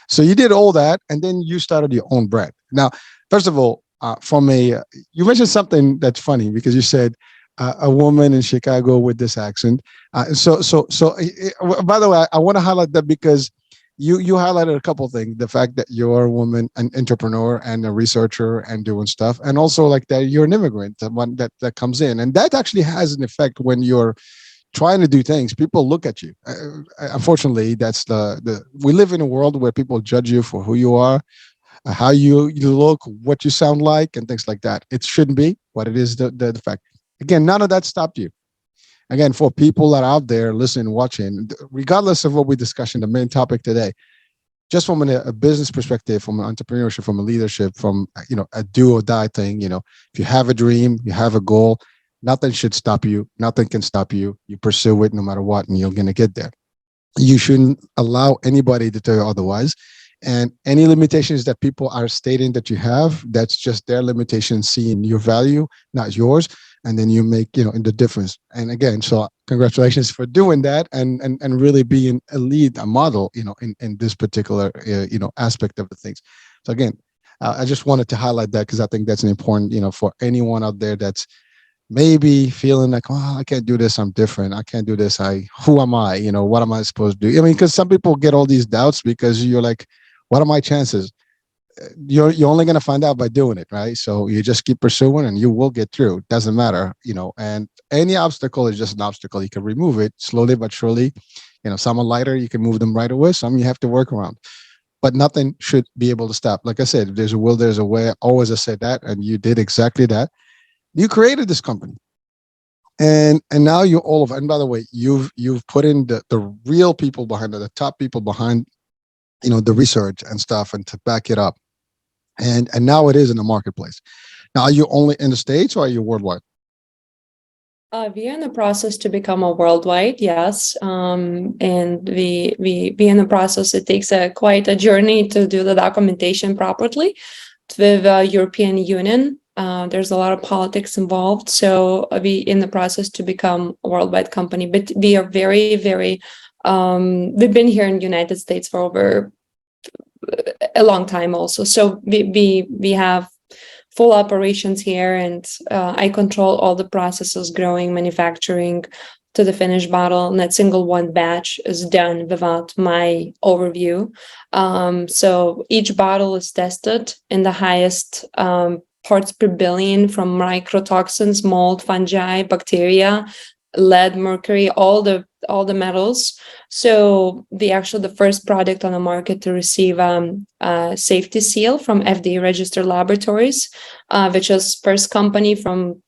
So you did all that, and then you started your own brand. Now, first of all, you mentioned something that's funny, because you said a woman in Chicago with this accent. By the way, I want to highlight that because you highlighted a couple of things: the fact that you're a woman, an entrepreneur, and a researcher, and doing stuff, and also like that you're an immigrant, the one that comes in, and that actually has an effect when you're trying to do things. People look at you. Unfortunately, that's the we live in a world where people judge you for who you are, how you look, what you sound like, and things like that. It shouldn't be, but it is the fact. Again, none of that stopped you. Again, for people that are out there listening, watching, regardless of what we discussed in the main topic today, just from a business perspective, from an entrepreneurship, from a leadership, from a do or die thing. If you have a dream, you have a goal, nothing should stop you. Nothing can stop you. You pursue it no matter what, and you're gonna get there. You shouldn't allow anybody to tell you otherwise. And any limitations that people are stating that you have, that's just their limitations, seeing your value, not yours. And then you make, in the difference. And again, so congratulations for doing that and really being a lead, a model, in this particular, aspect of the things. So again, I just wanted to highlight that because I think that's an important, for anyone out there that's maybe feeling like, oh, I can't do this. I'm different. I can't do this. Who am I? What am I supposed to do? I mean, because some people get all these doubts because you're like, what are my chances? You're only going to find out by doing it, right? So you just keep pursuing and you will get through. It doesn't matter, and any obstacle is just an obstacle. You can remove it slowly but surely. Some are lighter, you can move them right away. Some you have to work around, but nothing should be able to stop. Like I said, if there's a will, there's a way. Always I said that, and you did exactly that. You created this company, and now you're all of. And by the way, you've put in the real people behind it, the top people behind, the research and stuff, and to back it up. And now it is in the marketplace. Now, are you only in the States or are you worldwide? We are in the process to become a worldwide, yes, and we in the process. It takes quite a journey to do the documentation properly with European Union. There's a lot of politics involved, so we in the process to become a worldwide company. But we are very, very. We've been here in the United States for over a long time also. So we have full operations here, and I control all the processes, growing, manufacturing to the finished bottle. Not single one batch is done without my overview. So each bottle is tested in the highest parts per billion from microtoxins, mold, fungi, bacteria, lead, mercury, all the metals. So the first product on the market to receive a safety seal from FDA registered laboratories, which is first company from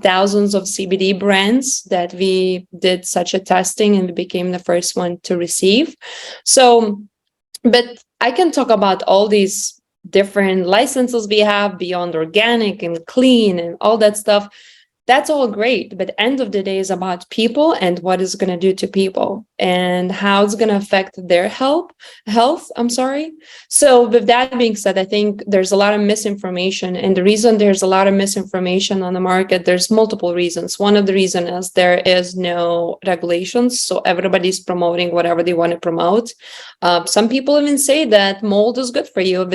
thousands of CBD brands that we did such a testing, and we became the first one to receive. So, but I can talk about all these different licenses we have beyond organic and clean and all that stuff. That's all great, but end of the day is about people and what it's going to do to people and how it's going to affect their health. So with that being said, I think there's a lot of misinformation, and the reason there's a lot of misinformation on the market, there's multiple reasons. One of the reasons is there is no regulations, so everybody's promoting whatever they want to promote. Some people even say that mold is good for you,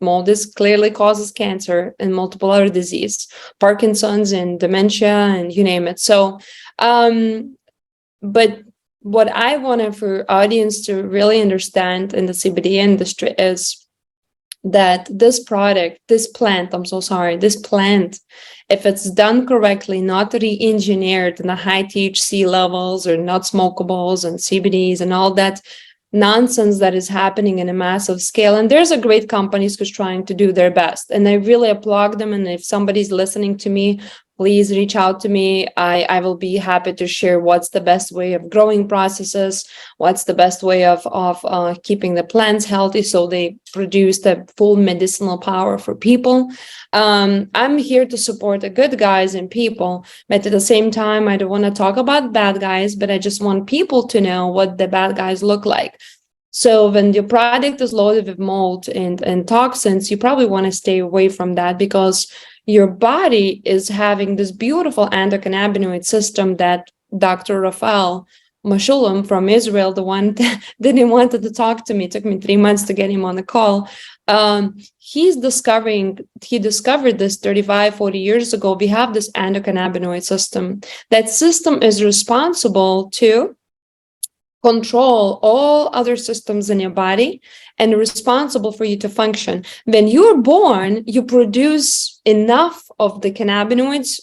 mold is clearly causes cancer and multiple other disease, Parkinson's and dementia, and you name it. So, but what I wanted for audience to really understand in the CBD industry is that this plant, if it's done correctly, not re-engineered in the high THC levels or not smokables and CBDs and all that nonsense that is happening in a massive scale. And there's a great companies who's trying to do their best, and I really applaud them. And if somebody's listening to me, please reach out to me. I will be happy to share what's the best way of growing processes, what's the best way of keeping the plants healthy so they produce the full medicinal power for people. I'm here to support the good guys and people, but at the same time, I don't want to talk about bad guys, but I just want people to know what the bad guys look like. So when your product is loaded with mold and toxins, you probably want to stay away from that, because your body is having this beautiful endocannabinoid system that Dr. Rafael Meshulam from Israel, the one that didn't want to talk to me, it took me 3 months to get him on the call. He discovered this 35, 40 years ago. We have this endocannabinoid system. That system is responsible to control all other systems in your body and responsible for you to function. When you're born, you produce enough of the cannabinoids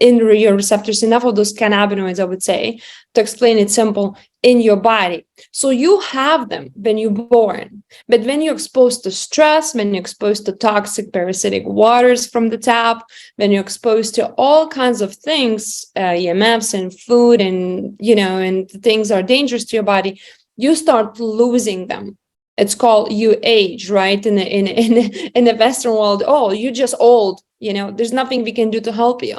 in your receptors, enough of those cannabinoids, I would say, to explain it simple, in your body. So you have them when you're born. But when you're exposed to stress, when you're exposed to toxic parasitic waters from the tap, when you're exposed to all kinds of things, EMFs and food and, and things are dangerous to your body, you start losing them. It's called you age, right? In the Western world, oh, you're just old, there's nothing we can do to help you.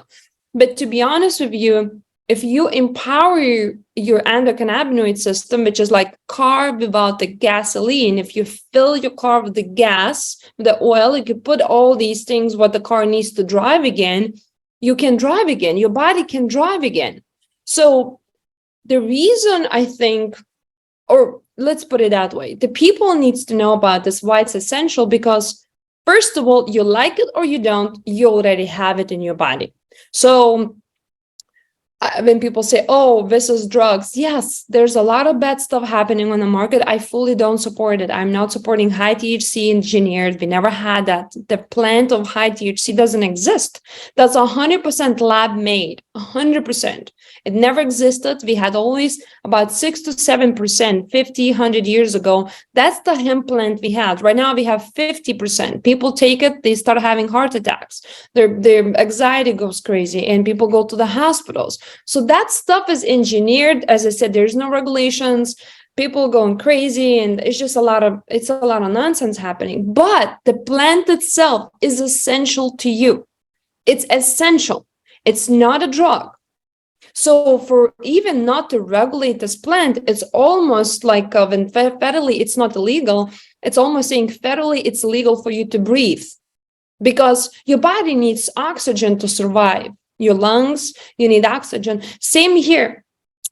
But to be honest with you, if you empower your endocannabinoid system, which is like car without the gasoline, if you fill your car with the gas, the oil, you can put all these things, what the car needs to drive again, you can drive again. Your body can drive again. So the reason I think, or let's put it that way, the people needs to know about this, why it's essential, because first of all, you like it or you don't, you already have it in your body. So when people say, oh, this is drugs, yes, there's a lot of bad stuff happening on the market. I fully don't support it. I'm not supporting high THC engineered. We never had that. The plant of high THC doesn't exist. That's 100% lab made, 100%. It never existed. We had always about 6 to 7%, 50, 100 years ago. That's the hemp plant we had. Right now we have 50%. People take it, they start having heart attacks. Their anxiety goes crazy and people go to the hospitals. So that stuff is engineered. As I said, there's no regulations, people going crazy, and it's just a lot of nonsense happening. But the plant itself is essential to you. It's essential. It's not a drug. So for even not to regulate this plant, it's almost like when federally it's not illegal, it's almost saying federally it's illegal for you to breathe, because your body needs oxygen to survive. Your lungs, you need oxygen. Same here.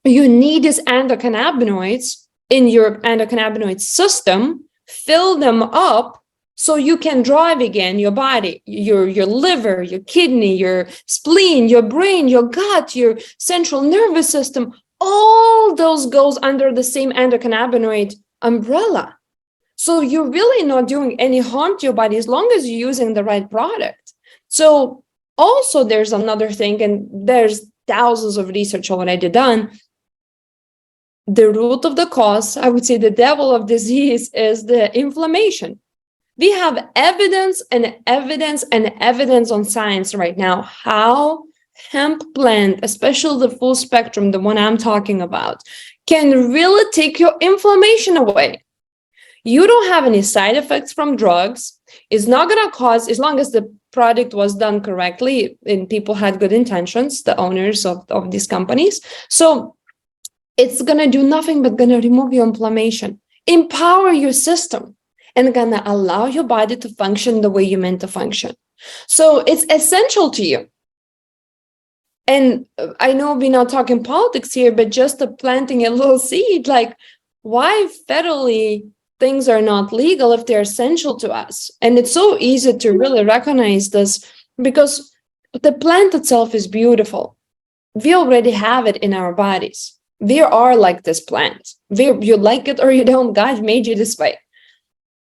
You need these endocannabinoids in your endocannabinoid system, fill them up so you can drive again your body, your liver, your kidney, your spleen, your brain, your gut, your central nervous system. All those goes under the same endocannabinoid umbrella. So you're really not doing any harm to your body as long as you're using the right product. So also, there's another thing, and there's thousands of research already done. The root of the cause, I would say the devil of disease, is the inflammation. We have evidence and evidence and evidence on science right now how hemp plant, especially the full spectrum, the one I'm talking about, can really take your inflammation away. You don't have any side effects from drugs. It's not going to cause, as long as the product was done correctly and people had good intentions, the owners of these companies. So it's going to do nothing but going to remove your inflammation, empower your system, and going to allow your body to function the way you're meant to function. So it's essential to you. And I know we're not talking politics here, but just planting a little seed, like why federally things are not legal if they're essential to us. And it's so easy to really recognize this because the plant itself is beautiful. We already have it in our bodies. We are like this plant. You like it or you don't, God made you this way.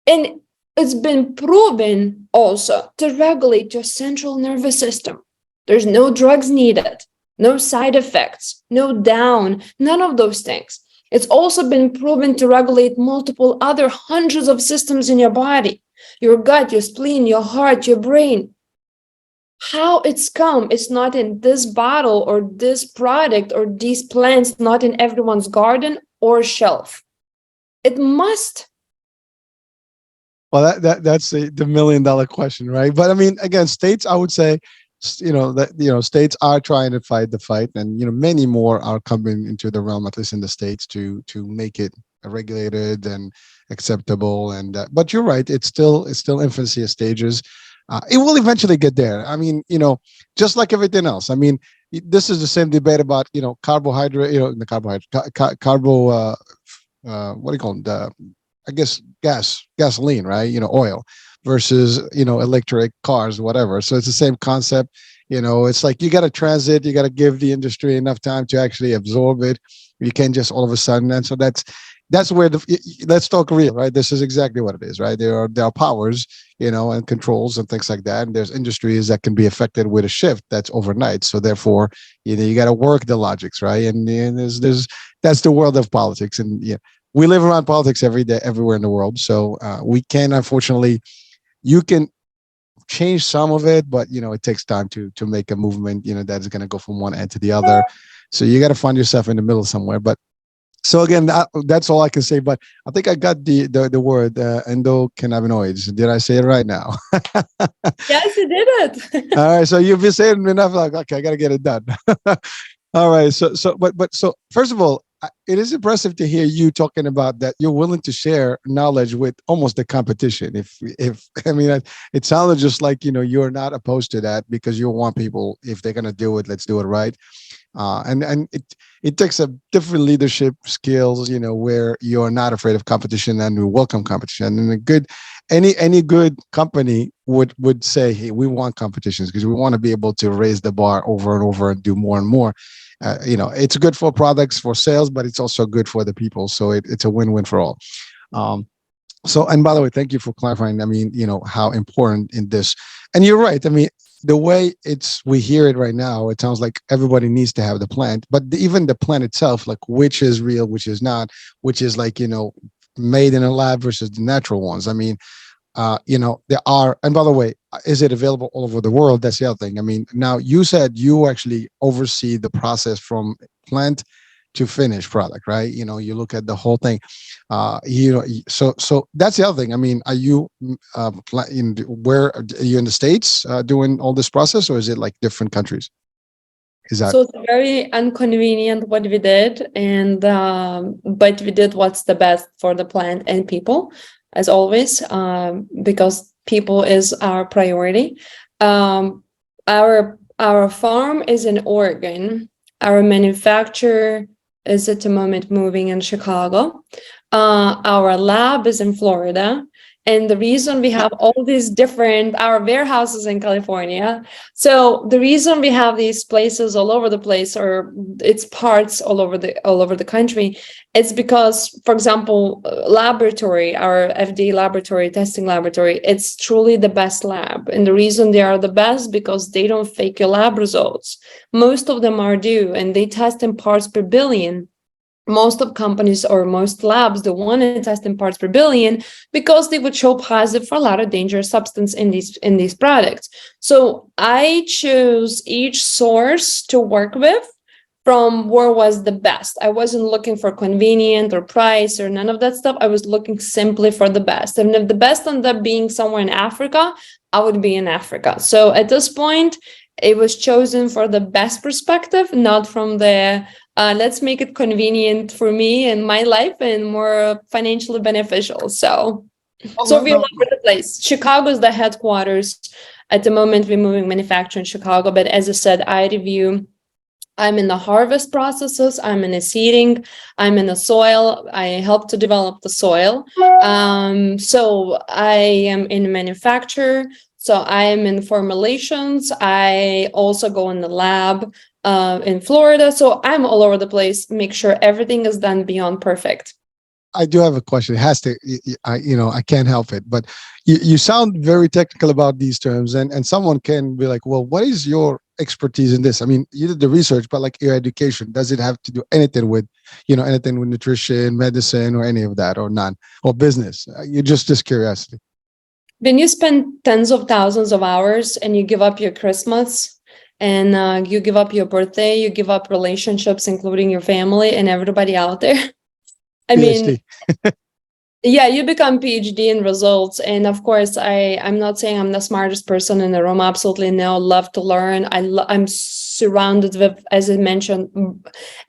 And it's been proven also to regulate your central nervous system. There's no drugs needed, no side effects, no down, none of those things. It's also been proven to regulate multiple other hundreds of systems in your body, your gut, your spleen, your heart, your brain. How it's come, it's not in this bottle or this product or these plants, not in everyone's garden or shelf. It must. Well, that's the $1 million question, right? But I mean, again, states, I would say, states are trying to fight the fight, and many more are coming into the realm, at least in the states, to make it regulated and acceptable. And but you're right, it's still infancy stages. It will eventually get there. I mean, just like everything else. I mean, this is the same debate about, carbohydrate, the carbohydrate, carbo, what do you call it? I guess gasoline, right? Oil versus, electric cars, whatever. So it's the same concept. It's like you got to transit, you got to give the industry enough time to actually absorb it. You can't just all of a sudden. And so that's where let's talk real, right? This is exactly what it is, right? There are powers, and controls and things like that. And there's industries that can be affected with a shift that's overnight. So therefore, you got to work the logics, right? And there's that's the world of politics. And we live around politics every day, everywhere in the world. So we can, unfortunately, you can change some of it, but it takes time to make a movement, that's going to go from one end to the other. So you got to find yourself in the middle somewhere. But so again, that's all I can say. But I think I got the word endocannabinoids. Did I say it right now? Yes, you did it. All right. So you've been saying enough. Like, okay, I got to get it done. All right. So first of all, it is impressive to hear you talking about that. You're willing to share knowledge with almost the competition. If I mean, it sounded just like you're not opposed to that because you want people, if they're gonna do it, let's do it right. And it takes a different leadership skills, where you're not afraid of competition and we welcome competition. And any good company would say, hey, we want competitions because we want to be able to raise the bar over and over and do more and more. It's good for products, for sales, but it's also good for the people. So it's a win-win for all. So, and by the way, thank you for clarifying. I mean, how important in this, and you're right. I mean, the way we hear it right now, it sounds like everybody needs to have the plant, but even the plant itself, like which is real, which is not, which is like, made in a lab versus the natural ones. I mean, there are, and by the way, is it available all over the world? That's the other thing. I mean, now you said you actually oversee the process from plant to finished product, right? You look at the whole thing. So that's the other thing. I mean, are you where are you in the States doing all this process, or is it like different countries? So it's very inconvenient what we did, and but we did what's the best for the plant and people, as always, because people is our priority. Our farm is in Oregon. Our manufacturer is at the moment moving in Chicago. Our lab is in Florida. And the reason we have all these different, our warehouses in California. So the reason we have these places all over the place, or it's parts all over the country, it's because, for example, laboratory, our FDA laboratory, testing laboratory, it's truly the best lab. And the reason they are the best because they don't fake your lab results. Most of them are due, and they test in parts per billion. Most of companies or most labs don't want to test in parts per billion because they would show positive for a lot of dangerous substance in these products. So I chose each source to work with from where was the best. I wasn't looking for convenient or price or none of that stuff. I was looking simply for the best. And if the best ended up being somewhere in Africa, I would be in Africa. So at this point, it was chosen for the best perspective, not from the let's make it convenient for me and my life and more financially beneficial. So we're all over the place. Chicago is the headquarters. At the moment, we're moving manufacturing in Chicago. But as I said, I'm in the harvest processes. I'm in the seeding. I'm in the soil. I help to develop the soil. So I am in manufacture. So I am in formulations. I also go in the lab in Florida. So I'm all over the place, make sure everything is done beyond perfect. I do have a question. It has to, I can't help it, but you sound very technical about these terms, and someone can be like, well, what is your expertise in this? I mean, you did the research, but like your education, does it have to do anything with, anything with nutrition, medicine, or any of that, or none, or business? You just curiosity. When you spend tens of thousands of hours and you give up your Christmas and you give up your birthday, you give up relationships, including your family and everybody out there. I mean, Yeah, you become PhD in results. And of course, I'm not saying I'm the smartest person in the room. Absolutely no. Love to learn. I'm surrounded with, as I mentioned,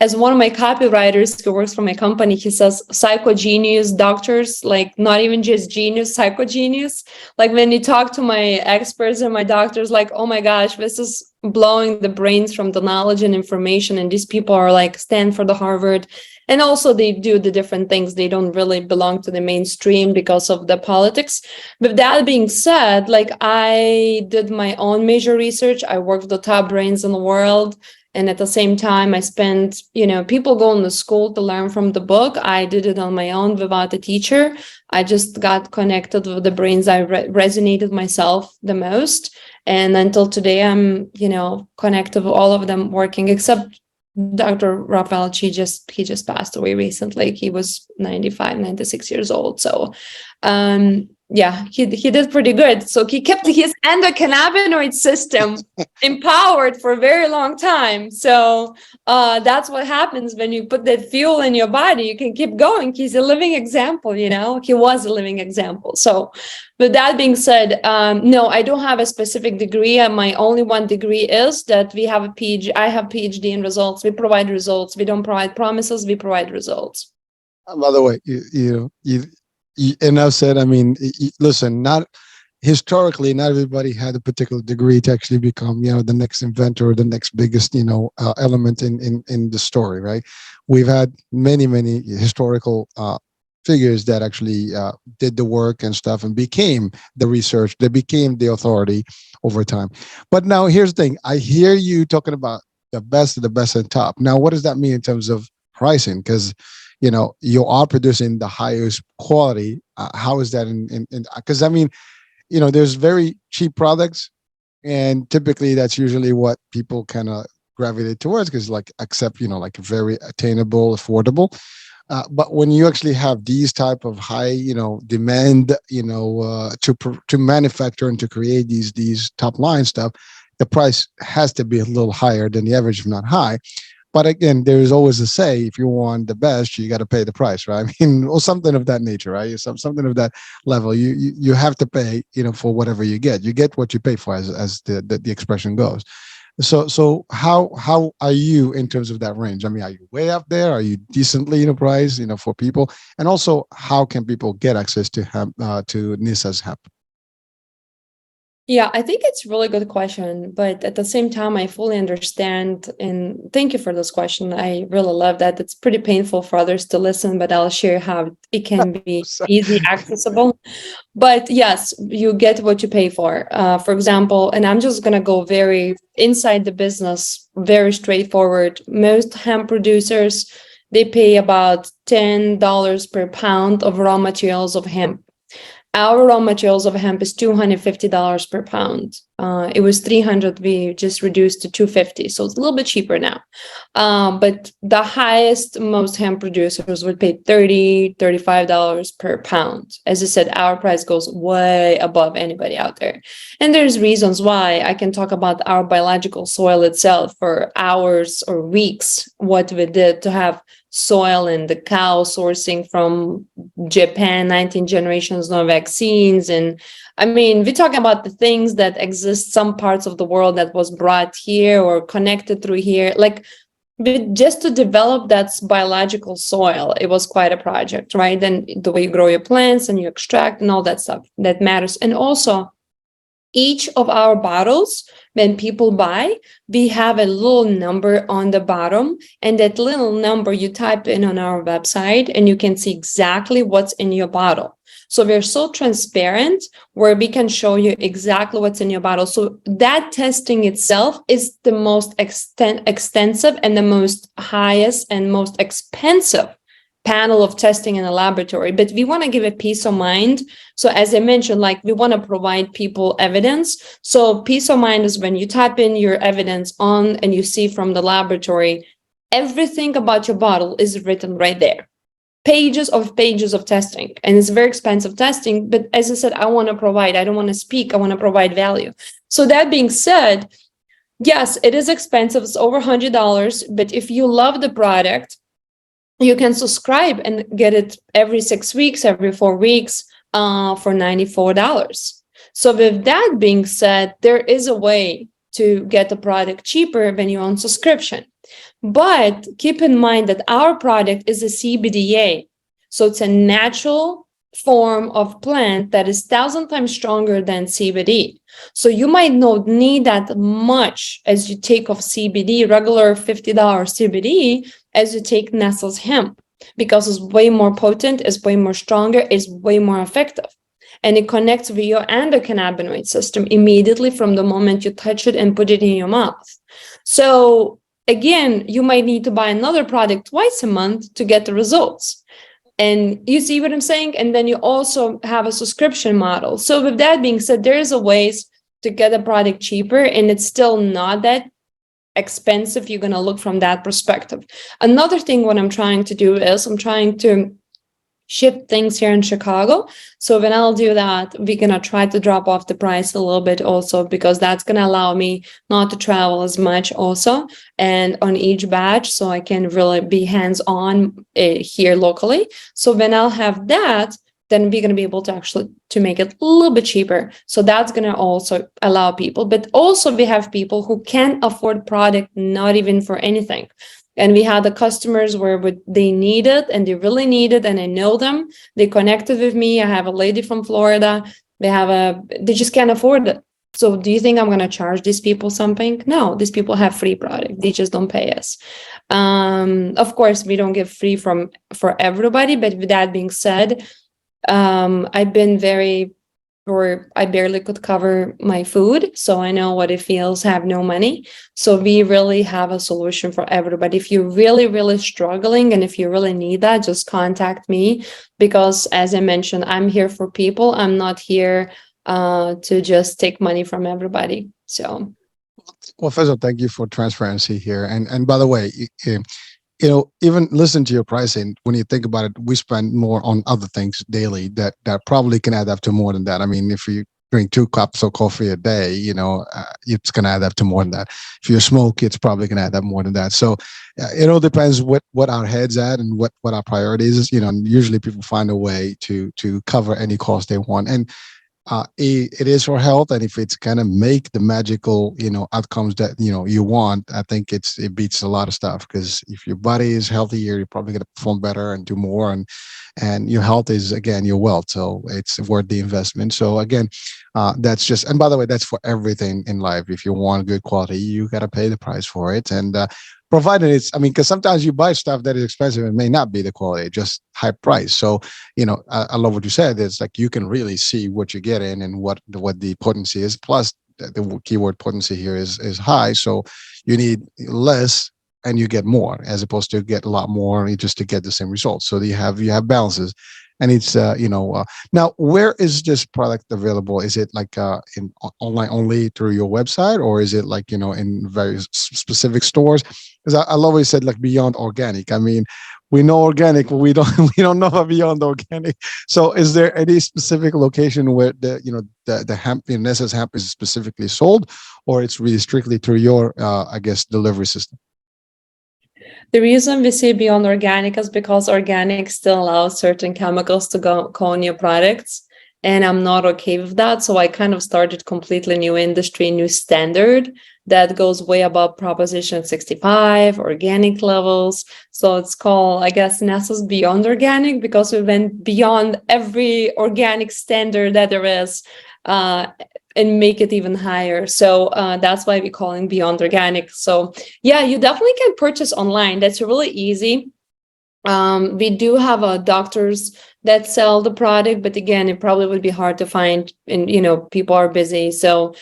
as one of my copywriters who works for my company, he says psychogenius doctors, like not even just genius, psychogenius. Like when you talk to my experts and my doctors, like, oh my gosh, this is blowing the brains from the knowledge and information. And these people are like Stanford, Harvard. And also they do the different things. They don't really belong to the mainstream because of the politics. With that being said, like I did my own major research. I worked with the top brains in the world. And at the same time, I spent, people going to school to learn from the book. I did it on my own without a teacher. I just got connected with the brains I resonated myself the most. And until today, I'm, connected with all of them working, except Dr. Raphael, he just passed away recently. He was 95, 96 years old. So yeah, he did pretty good. So he kept his endocannabinoid system empowered for a very long time. So that's what happens when you put that fuel in your body. You can keep going. He's a living example, he was a living example. So with that being said, no, I don't have a specific degree. And my only one degree is that we have a PhD. I have PhD in results. We provide results. We don't provide promises. We provide results. By the way, enough said. I mean, listen, not historically, not everybody had a particular degree to actually become, the next inventor or the next biggest, element in the story, right? We've had many historical figures that actually did the work and stuff and became the research, they became the authority over time. But now here's the thing. I hear you talking about the best of the best and top. Now, what does that mean in terms of pricing? Because you are producing the highest quality. How is that in because I mean, there's very cheap products, and typically that's usually what people kind of gravitate towards, because like accept, like very attainable, affordable. But when you actually have these type of high, demand, to manufacture and to create these top line stuff, the price has to be a little higher than the average, if not high. But again, there's always a say: if you want the best, you got to pay the price, right? I mean, or something of that nature, right? Something of that level. You have to pay, for whatever you get. You get what you pay for, as the expression goes. So how are you in terms of that range? I mean, are you way up there? Are you decently priced, for people? And also, how can people get access to hemp, to Nesa's hemp? Yeah, I think it's a really good question, but at the same time, I fully understand, and thank you for this question. I really love that. It's pretty painful for others to listen, but I'll share how it can be easy accessible. But yes, you get what you pay for. For example, and I'm just going to go very inside the business, very straightforward. Most hemp producers, they pay about $10 per pound of raw materials of hemp. Our raw materials of hemp is $250 per pound. It was $300. We just reduced to $250, so it's a little bit cheaper now. But the highest, most hemp producers would pay $35 per pound. As I said, our price goes way above anybody out there, and there's reasons why. I can talk about our biological soil itself for hours or weeks. What we did to have soil and the cow sourcing from Japan, 19 generations, no vaccines. And I mean, we're talking about the things that exist some parts of the world that was brought here or connected through here. Like, just to develop that biological soil, it was quite a project, right? Then the way you grow your plants and you extract and all that stuff that matters. And also, each of our bottles, when people buy, we have a little number on the bottom, and that little number you type in on our website and you can see exactly what's in your bottle. So we're so transparent where we can show you exactly what's in your bottle. So that testing itself is the most extensive and the most highest and most expensive panel of testing in a laboratory, but we want to give a peace of mind. So as I mentioned, like, we want to provide people evidence. So peace of mind is when you type in your evidence on and you see from the laboratory, everything about your bottle is written right there. Pages of testing. And it's very expensive testing. But as I said, I want to provide, I don't want to speak, I want to provide value. So that being said, yes, it is expensive. It's over $100. But if you love the product, you can subscribe and get it every 6 weeks, every 4 weeks, for $94. So with that being said, there is a way to get the product cheaper when you're on subscription. But keep in mind that our product is a CBDa. So it's a natural form of plant that is 1,000 times stronger than CBD. So you might not need that much as you take of CBD, regular $50 CBD, as you take Nesa's hemp, because it's way more potent, it's way more stronger, it's way more effective. And it connects with your endocannabinoid system immediately from the moment you touch it and put it in your mouth. So again, you might need to buy another product twice a month to get the results. And you see what I'm saying? And then you also have a subscription model. So with that being said, there is a ways to get a product cheaper, and it's still not that expensive. You're going to look from that perspective. Another thing, what I'm trying to do is I'm trying to ship things here in Chicago. So when I'll do that, we're going to try to drop off the price a little bit also, because that's going to allow me not to travel as much also, and on each batch, so I can really be hands-on here locally. So when I'll have that, then we're going to be able to actually to make it a little bit cheaper. So that's going to also allow people, but also we have people who can't afford product, not even for anything. And we had the customers where they need it and they really need it, and I know them. They connected with me. I have a lady from Florida. They just can't afford it. So do you think I'm going to charge these people something? No, these people have free product. They just don't pay us. Of course, we don't give free for everybody. But with that being said, I've been or I barely could cover my food. So I know what it feels to have no money. So we really have a solution for everybody. If you're really, really struggling and if you really need that, just contact me, because as I mentioned, I'm here for people. I'm not here to just take money from everybody. So. Well, first of all, thank you for transparency here. And by the way, even listen to your pricing. When you think about it, we spend more on other things daily that probably can add up to more than that. I mean, if you drink 2 cups of coffee a day, it's going to add up to more than that. If you smoke, it's probably going to add up more than that. So it all depends what our heads at and what our priorities is. And usually people find a way to cover any cost they want. And it is for health, and if it's gonna make the magical outcomes that you want, I think it beats a lot of stuff, because if your body is healthier, you're probably gonna perform better and do more, and your health is, again, your wealth, so it's worth the investment. So again, that's just, and by the way, that's for everything in life. If you want good quality, you got to pay the price for it, and provided it's, because sometimes you buy stuff that is expensive and may not be the quality, just high price. So, I love what you said. It's like you can really see what you get in and what the potency is. Plus, the keyword potency here is high. So you need less and you get more, as opposed to get a lot more just to get the same results. So you have balances. And it's now, where is this product available? Is it like in online only through your website, or is it like in various specific stores? Because I always said, like, beyond organic. I mean, we know organic, but we don't we don't know about beyond organic. So is there any specific location where the hemp, Nesa's hemp, is specifically sold, or it's really strictly through your delivery system? The reason we say beyond organic is because organic still allows certain chemicals to go in your products. And I'm not okay with that. So I kind of started completely new industry, new standard that goes way above Proposition 65, organic levels. So it's called, I guess, Nesa's Beyond Organic, because we went beyond every organic standard that there is, and make it even higher. So that's why we're calling Beyond Organic. So yeah, you definitely can purchase online. That's really easy. We do have doctors that sell the product, but again, it probably would be hard to find, and people are busy. So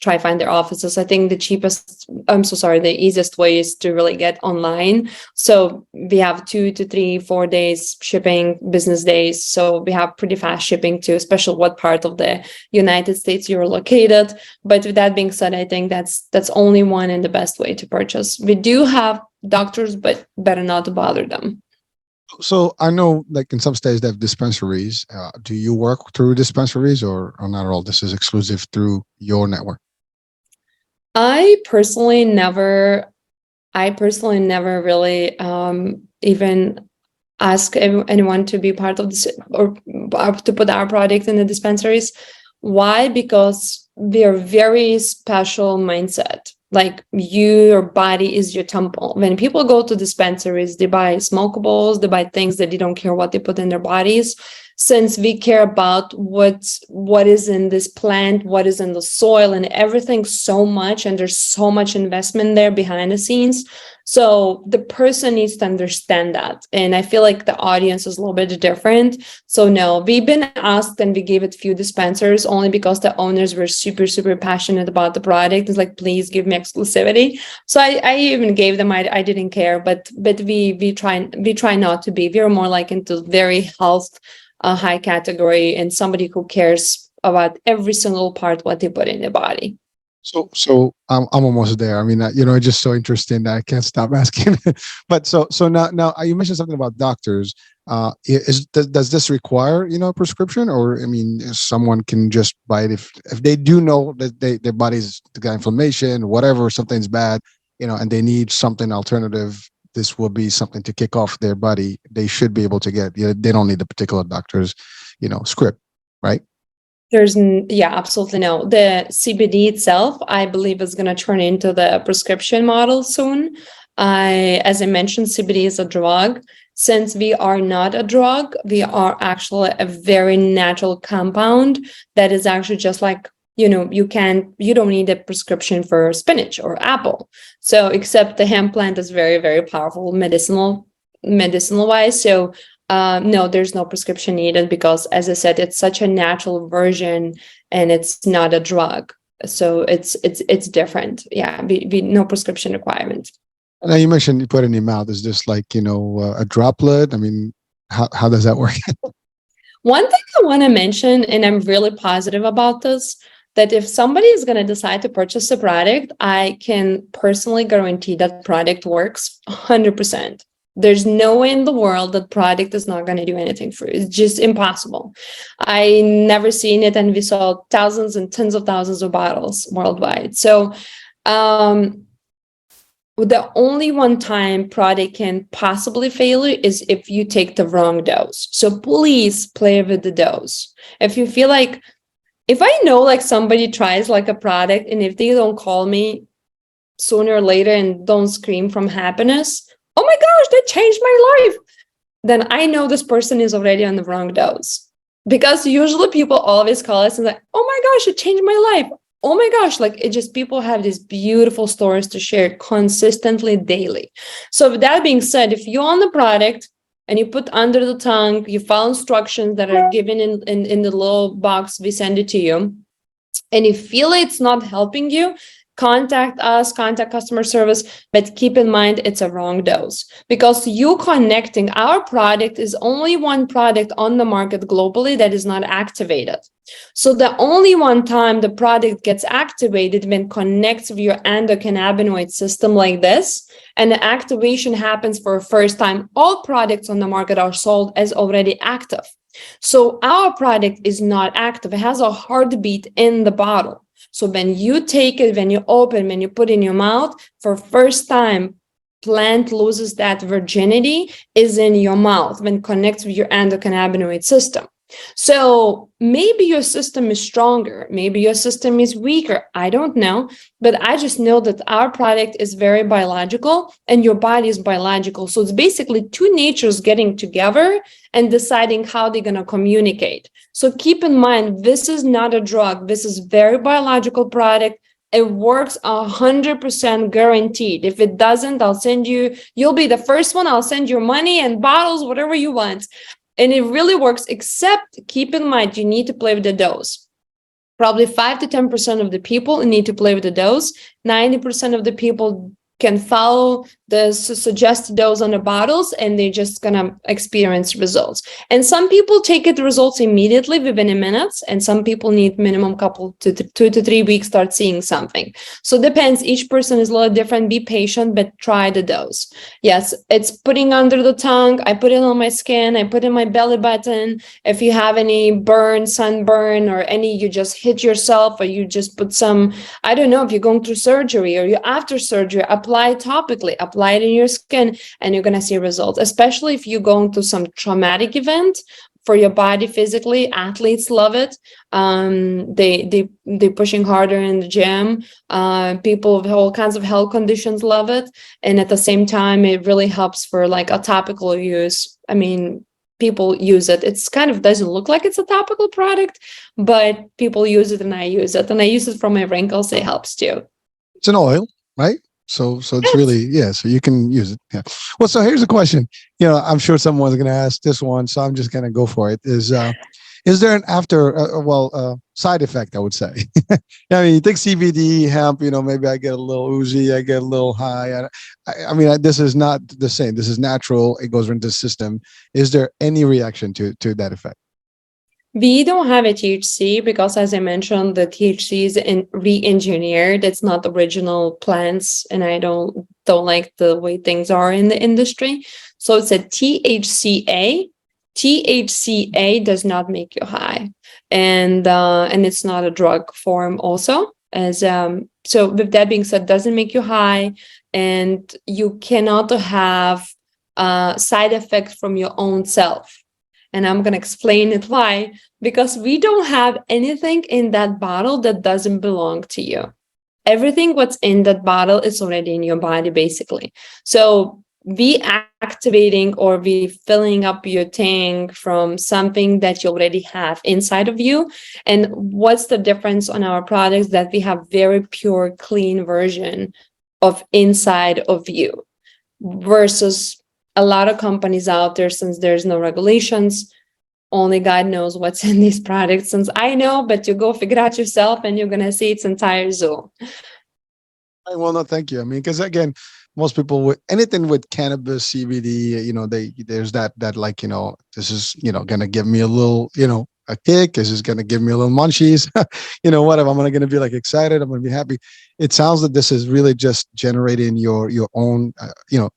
try find their offices. I think the easiest way is to really get online. So we have 2 to 3, 4 days shipping, business days. So we have pretty fast shipping too, especially what part of the United States you're located. But with that being said, I think that's only one and the best way to purchase. We do have doctors, but better not to bother them. So I know, like, in some states they have dispensaries. Do you work through dispensaries or not at all? This is exclusive through your network. I personally never I personally never really even ask anyone to be part of this or to put our product in the dispensaries. Why? Because they're very special mindset. Like your body is your temple. When people go to dispensaries, they buy smokables, they buy things that they don't care what they put in their bodies. Since we care about what is in this plant, what is in the soil and everything so much, and there's so much investment there behind the scenes. So the person needs to understand that. And I feel like the audience is a little bit different. So no, we've been asked and we gave it a few dispensers only because the owners were super, super passionate about the product. It's like, please give me exclusivity. So I even gave them, I didn't care, but we try not to be. We're more like into very health, high category, and somebody who cares about every single part what they put in their body. So I'm almost there. I mean, it's just so interesting that I can't stop asking. But so now you mentioned something about doctors. Does this require a prescription, or I mean, someone can just buy it if they do know that their body's got inflammation, whatever, something's bad, and they need something alternative. This will be something to kick off their body. They should be able to get. They don't need the particular doctor's, script, right? Absolutely no. The CBD itself, I believe, is going to turn into the prescription model soon. As I mentioned, CBD is a drug. Since we are not a drug, we are actually a very natural compound that is actually just like, you don't need a prescription for spinach or apple. So except the hemp plant is very, very powerful medicinal wise. So no, there's no prescription needed because, as I said, it's such a natural version and it's not a drug. So it's different. Yeah, no prescription requirement. Now you mentioned you put it in your mouth. Is this like, a droplet? I mean, how does that work? One thing I want to mention, and I'm really positive about this, that if somebody is going to decide to purchase a product, I can personally guarantee that product works 100%. There's no way in the world that product is not going to do anything for you. It's just impossible. I never seen it, and we saw thousands and tens of thousands of bottles worldwide. So the only one time product can possibly fail you is if you take the wrong dose. So please play with the dose. If you feel like, if I know like somebody tries like a product and if they don't call me sooner or later and don't scream from happiness, oh my gosh, that changed my life, then I know this person is already on the wrong dose. Because usually people always call us and like, oh my gosh, it changed my life. Oh my gosh, like it just, people have these beautiful stories to share consistently daily. So with that being said, if you're on the product and you put under the tongue, you follow instructions that are given in the little box we send it to you, and you feel it's not helping you, contact us, contact customer service, but keep in mind it's a wrong dose because you connecting our product is only one product on the market globally that is not activated. So the only one time the product gets activated when connects with your endocannabinoid system like this, and the activation happens for the first time. All products on the market are sold as already active. So our product is not active. It has a heartbeat in the bottle. So when you take it, when you open, when you put in your mouth, for first time, plant loses that virginity is in your mouth when it connects with your endocannabinoid system. So maybe your system is stronger, maybe your system is weaker. I don't know, but I just know that our product is very biological and your body is biological. So it's basically two natures getting together and deciding how they're going to communicate. So keep in mind, this is not a drug. This is very biological product. It works 100% guaranteed. If it doesn't, you'll be the first one. I'll send you money and bottles, whatever you want. And it really works, except keep in mind, you need to play with the dose. Probably 5 to 10% of the people need to play with the dose. 90% of the people can follow the suggested dose on the bottles and they're just gonna experience results. And some people take it results immediately within a minute, and some people need minimum couple to 2 to 3 weeks start seeing something. So it depends, each person is a little different. Be patient, but try the dose. Yes, it's putting under the tongue. I put it on my skin, I put it in my belly button. If you have any burn, sunburn, or any you just hit yourself, or you just put some, I don't know, if you're going through surgery or you're after surgery, apply apply it topically, apply it in your skin, and you're going to see results, especially if you're going through some traumatic event for your body physically. Athletes love it. They're pushing harder in the gym. People with all kinds of health conditions love it, and at the same time it really helps for like a topical use. I mean, people use it. It's kind of doesn't look like it's a topical product, but people use it, and I use it, and I use it for my wrinkles. It helps too. It's an oil, right? So it's really, yeah, so you can use it. Yeah. Well, so here's a question. I'm sure someone's going to ask this one, so I'm just going to go for it. Is there an side effect, I would say? I mean, you think CBD, hemp, maybe I get a little oozy, I get a little high. I mean, this is not the same. This is natural. It goes into the system. Is there any reaction to that effect? We don't have a THC because, as I mentioned, the THC is re-engineered. It's not original plants, and I don't like the way things are in the industry. So it's a THCA. THCA does not make you high, and it's not a drug form. Also, so with that being said, doesn't make you high, and you cannot have side effects from your own self. And I'm going to explain it why, because we don't have anything in that bottle that doesn't belong to you. Everything what's in that bottle is already in your body, basically. So we activating or we filling up your tank from something that you already have inside of you. And what's the difference on our products? That we have very pure, clean version of inside of you versus a lot of companies out there, since there's no regulations, only God knows what's in these products. Since I know, but you go figure out yourself and you're going to see its entire zoo. Well, no, thank you. I mean, because again, most people with anything with cannabis, CBD, there's that like, this is, going to give me a little, a kick. This is going to give me a little munchies. Whatever. I'm going to be like excited. I'm going to be happy. It sounds like this is really just generating your own,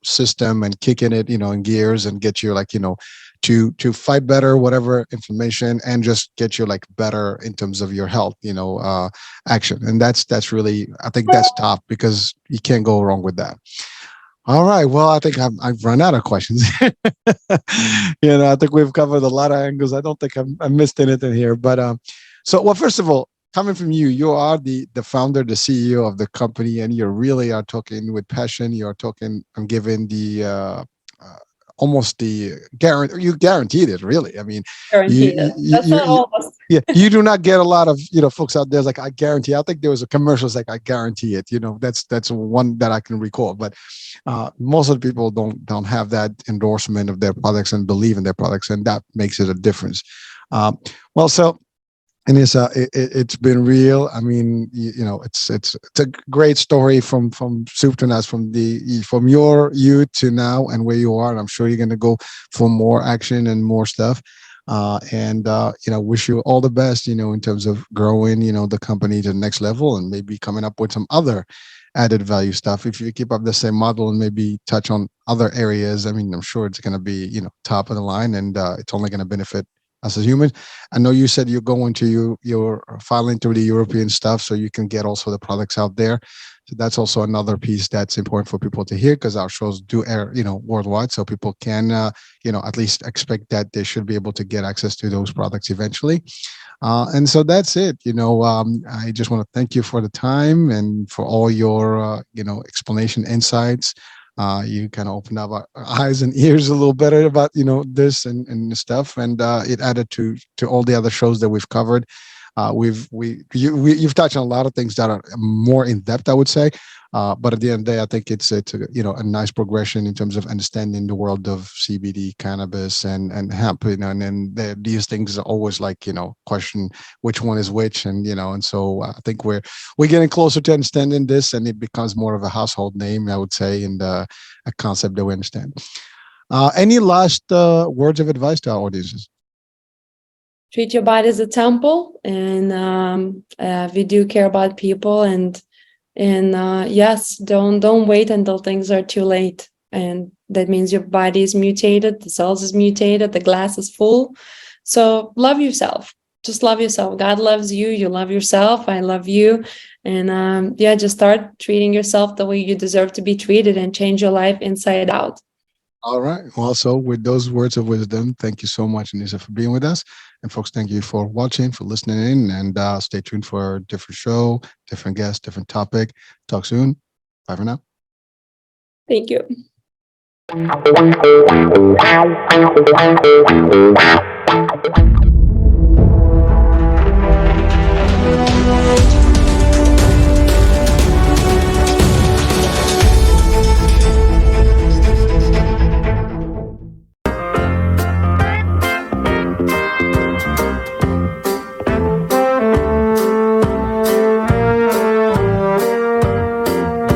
system and kicking it, in gears and get you like, to fight better, whatever inflammation, and just get you like better in terms of your health, action. And that's really, I think that's top, because you can't go wrong with that. All right. Well, I think I've run out of questions. I think we've covered a lot of angles. I don't think I missed anything here. But well, first of all, coming from you, you are the founder, the CEO of the company, and you really are talking with passion. You are talking and giving the almost the guarantee. You guaranteed it, really. I mean, guaranteed it. That's not all of us. Yeah, you do not get a lot of folks out there like, I guarantee. I think there was a commercial like, I guarantee it. That's one that I can recall. But most of the people don't have that endorsement of their products and believe in their products, and that makes it a difference. Well, so Inesa, it's been real. I mean, it's a great story from soup to nuts, from your youth to now and where you are. And I'm sure you're going to go for more action and more stuff. Wish you all the best, in terms of growing, the company to the next level, and maybe coming up with some other added value stuff. If you keep up the same model and maybe touch on other areas, I mean, I'm sure it's going to be, top of the line, and it's only going to benefit us as humans. I know you said you're going to you're filing through the European stuff, so you can get also the products out there. So that's also another piece that's important for people to hear, because our shows do air, worldwide, so people can, at least expect that they should be able to get access to those products eventually. And so that's it. I just want to thank you for the time and for all your, explanation insights. You kind of opened up our eyes and ears a little better about, this and stuff. And it added to all the other shows that we've covered. You've touched on a lot of things that are more in depth, I would say. But at the end of the day, I think it's a nice progression in terms of understanding the world of CBD, cannabis, and hemp. And these things are always like question which one is which, and so I think we're getting closer to understanding this, and it becomes more of a household name, I would say, and a concept that we understand. Any last words of advice to our audiences? Treat your body as a temple, and we do care about people, and yes, don't wait until things are too late, and that means your body is mutated, the cells is mutated, the glass is full. So love yourself. just love yourself. God loves you. You love yourself. I love you. And yeah, just start treating yourself the way you deserve to be treated and change your life inside out. All right. Well, so with those words of wisdom, thank you so much, Nesa, for being with us. And folks, thank you for watching, for listening in, and stay tuned for a different show, different guest, different topic. Talk soon. Bye for now. Thank you.